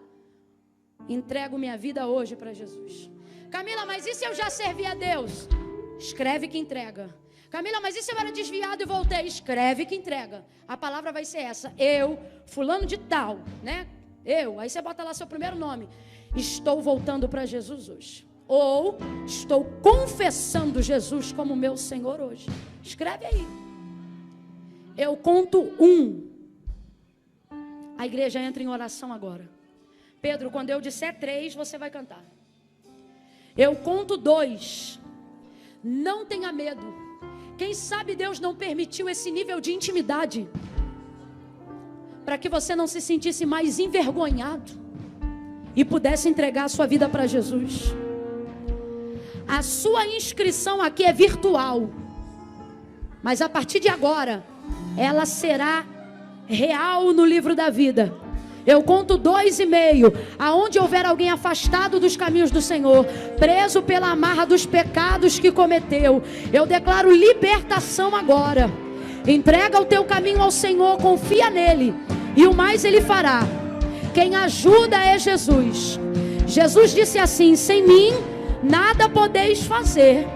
entrego minha vida hoje para Jesus. Camila, mas e se eu já servi a Deus? Escreve que entrega. Camila, mas e se eu era desviado e voltei? Escreve que entrega. A palavra vai ser essa: eu, fulano de tal, né? Aí você bota lá seu primeiro nome. Estou voltando para Jesus hoje. Ou estou confessando Jesus como meu Senhor hoje. Escreve aí. Eu conto 1. A igreja entra em oração agora. Pedro, quando eu disser 3, você vai cantar. Eu conto 2. Não tenha medo. Quem sabe Deus não permitiu esse nível de intimidade para que você não se sentisse mais envergonhado e pudesse entregar a sua vida para Jesus. A sua inscrição aqui é virtual, mas a partir de agora ela será real no livro da vida. Eu conto 2,5. Aonde houver alguém afastado dos caminhos do Senhor, preso pela amarra dos pecados que cometeu, eu declaro libertação agora. Entrega o teu caminho ao Senhor, confia nele, e o mais Ele fará. Quem ajuda é Jesus. Jesus disse assim: sem mim nada podeis fazer.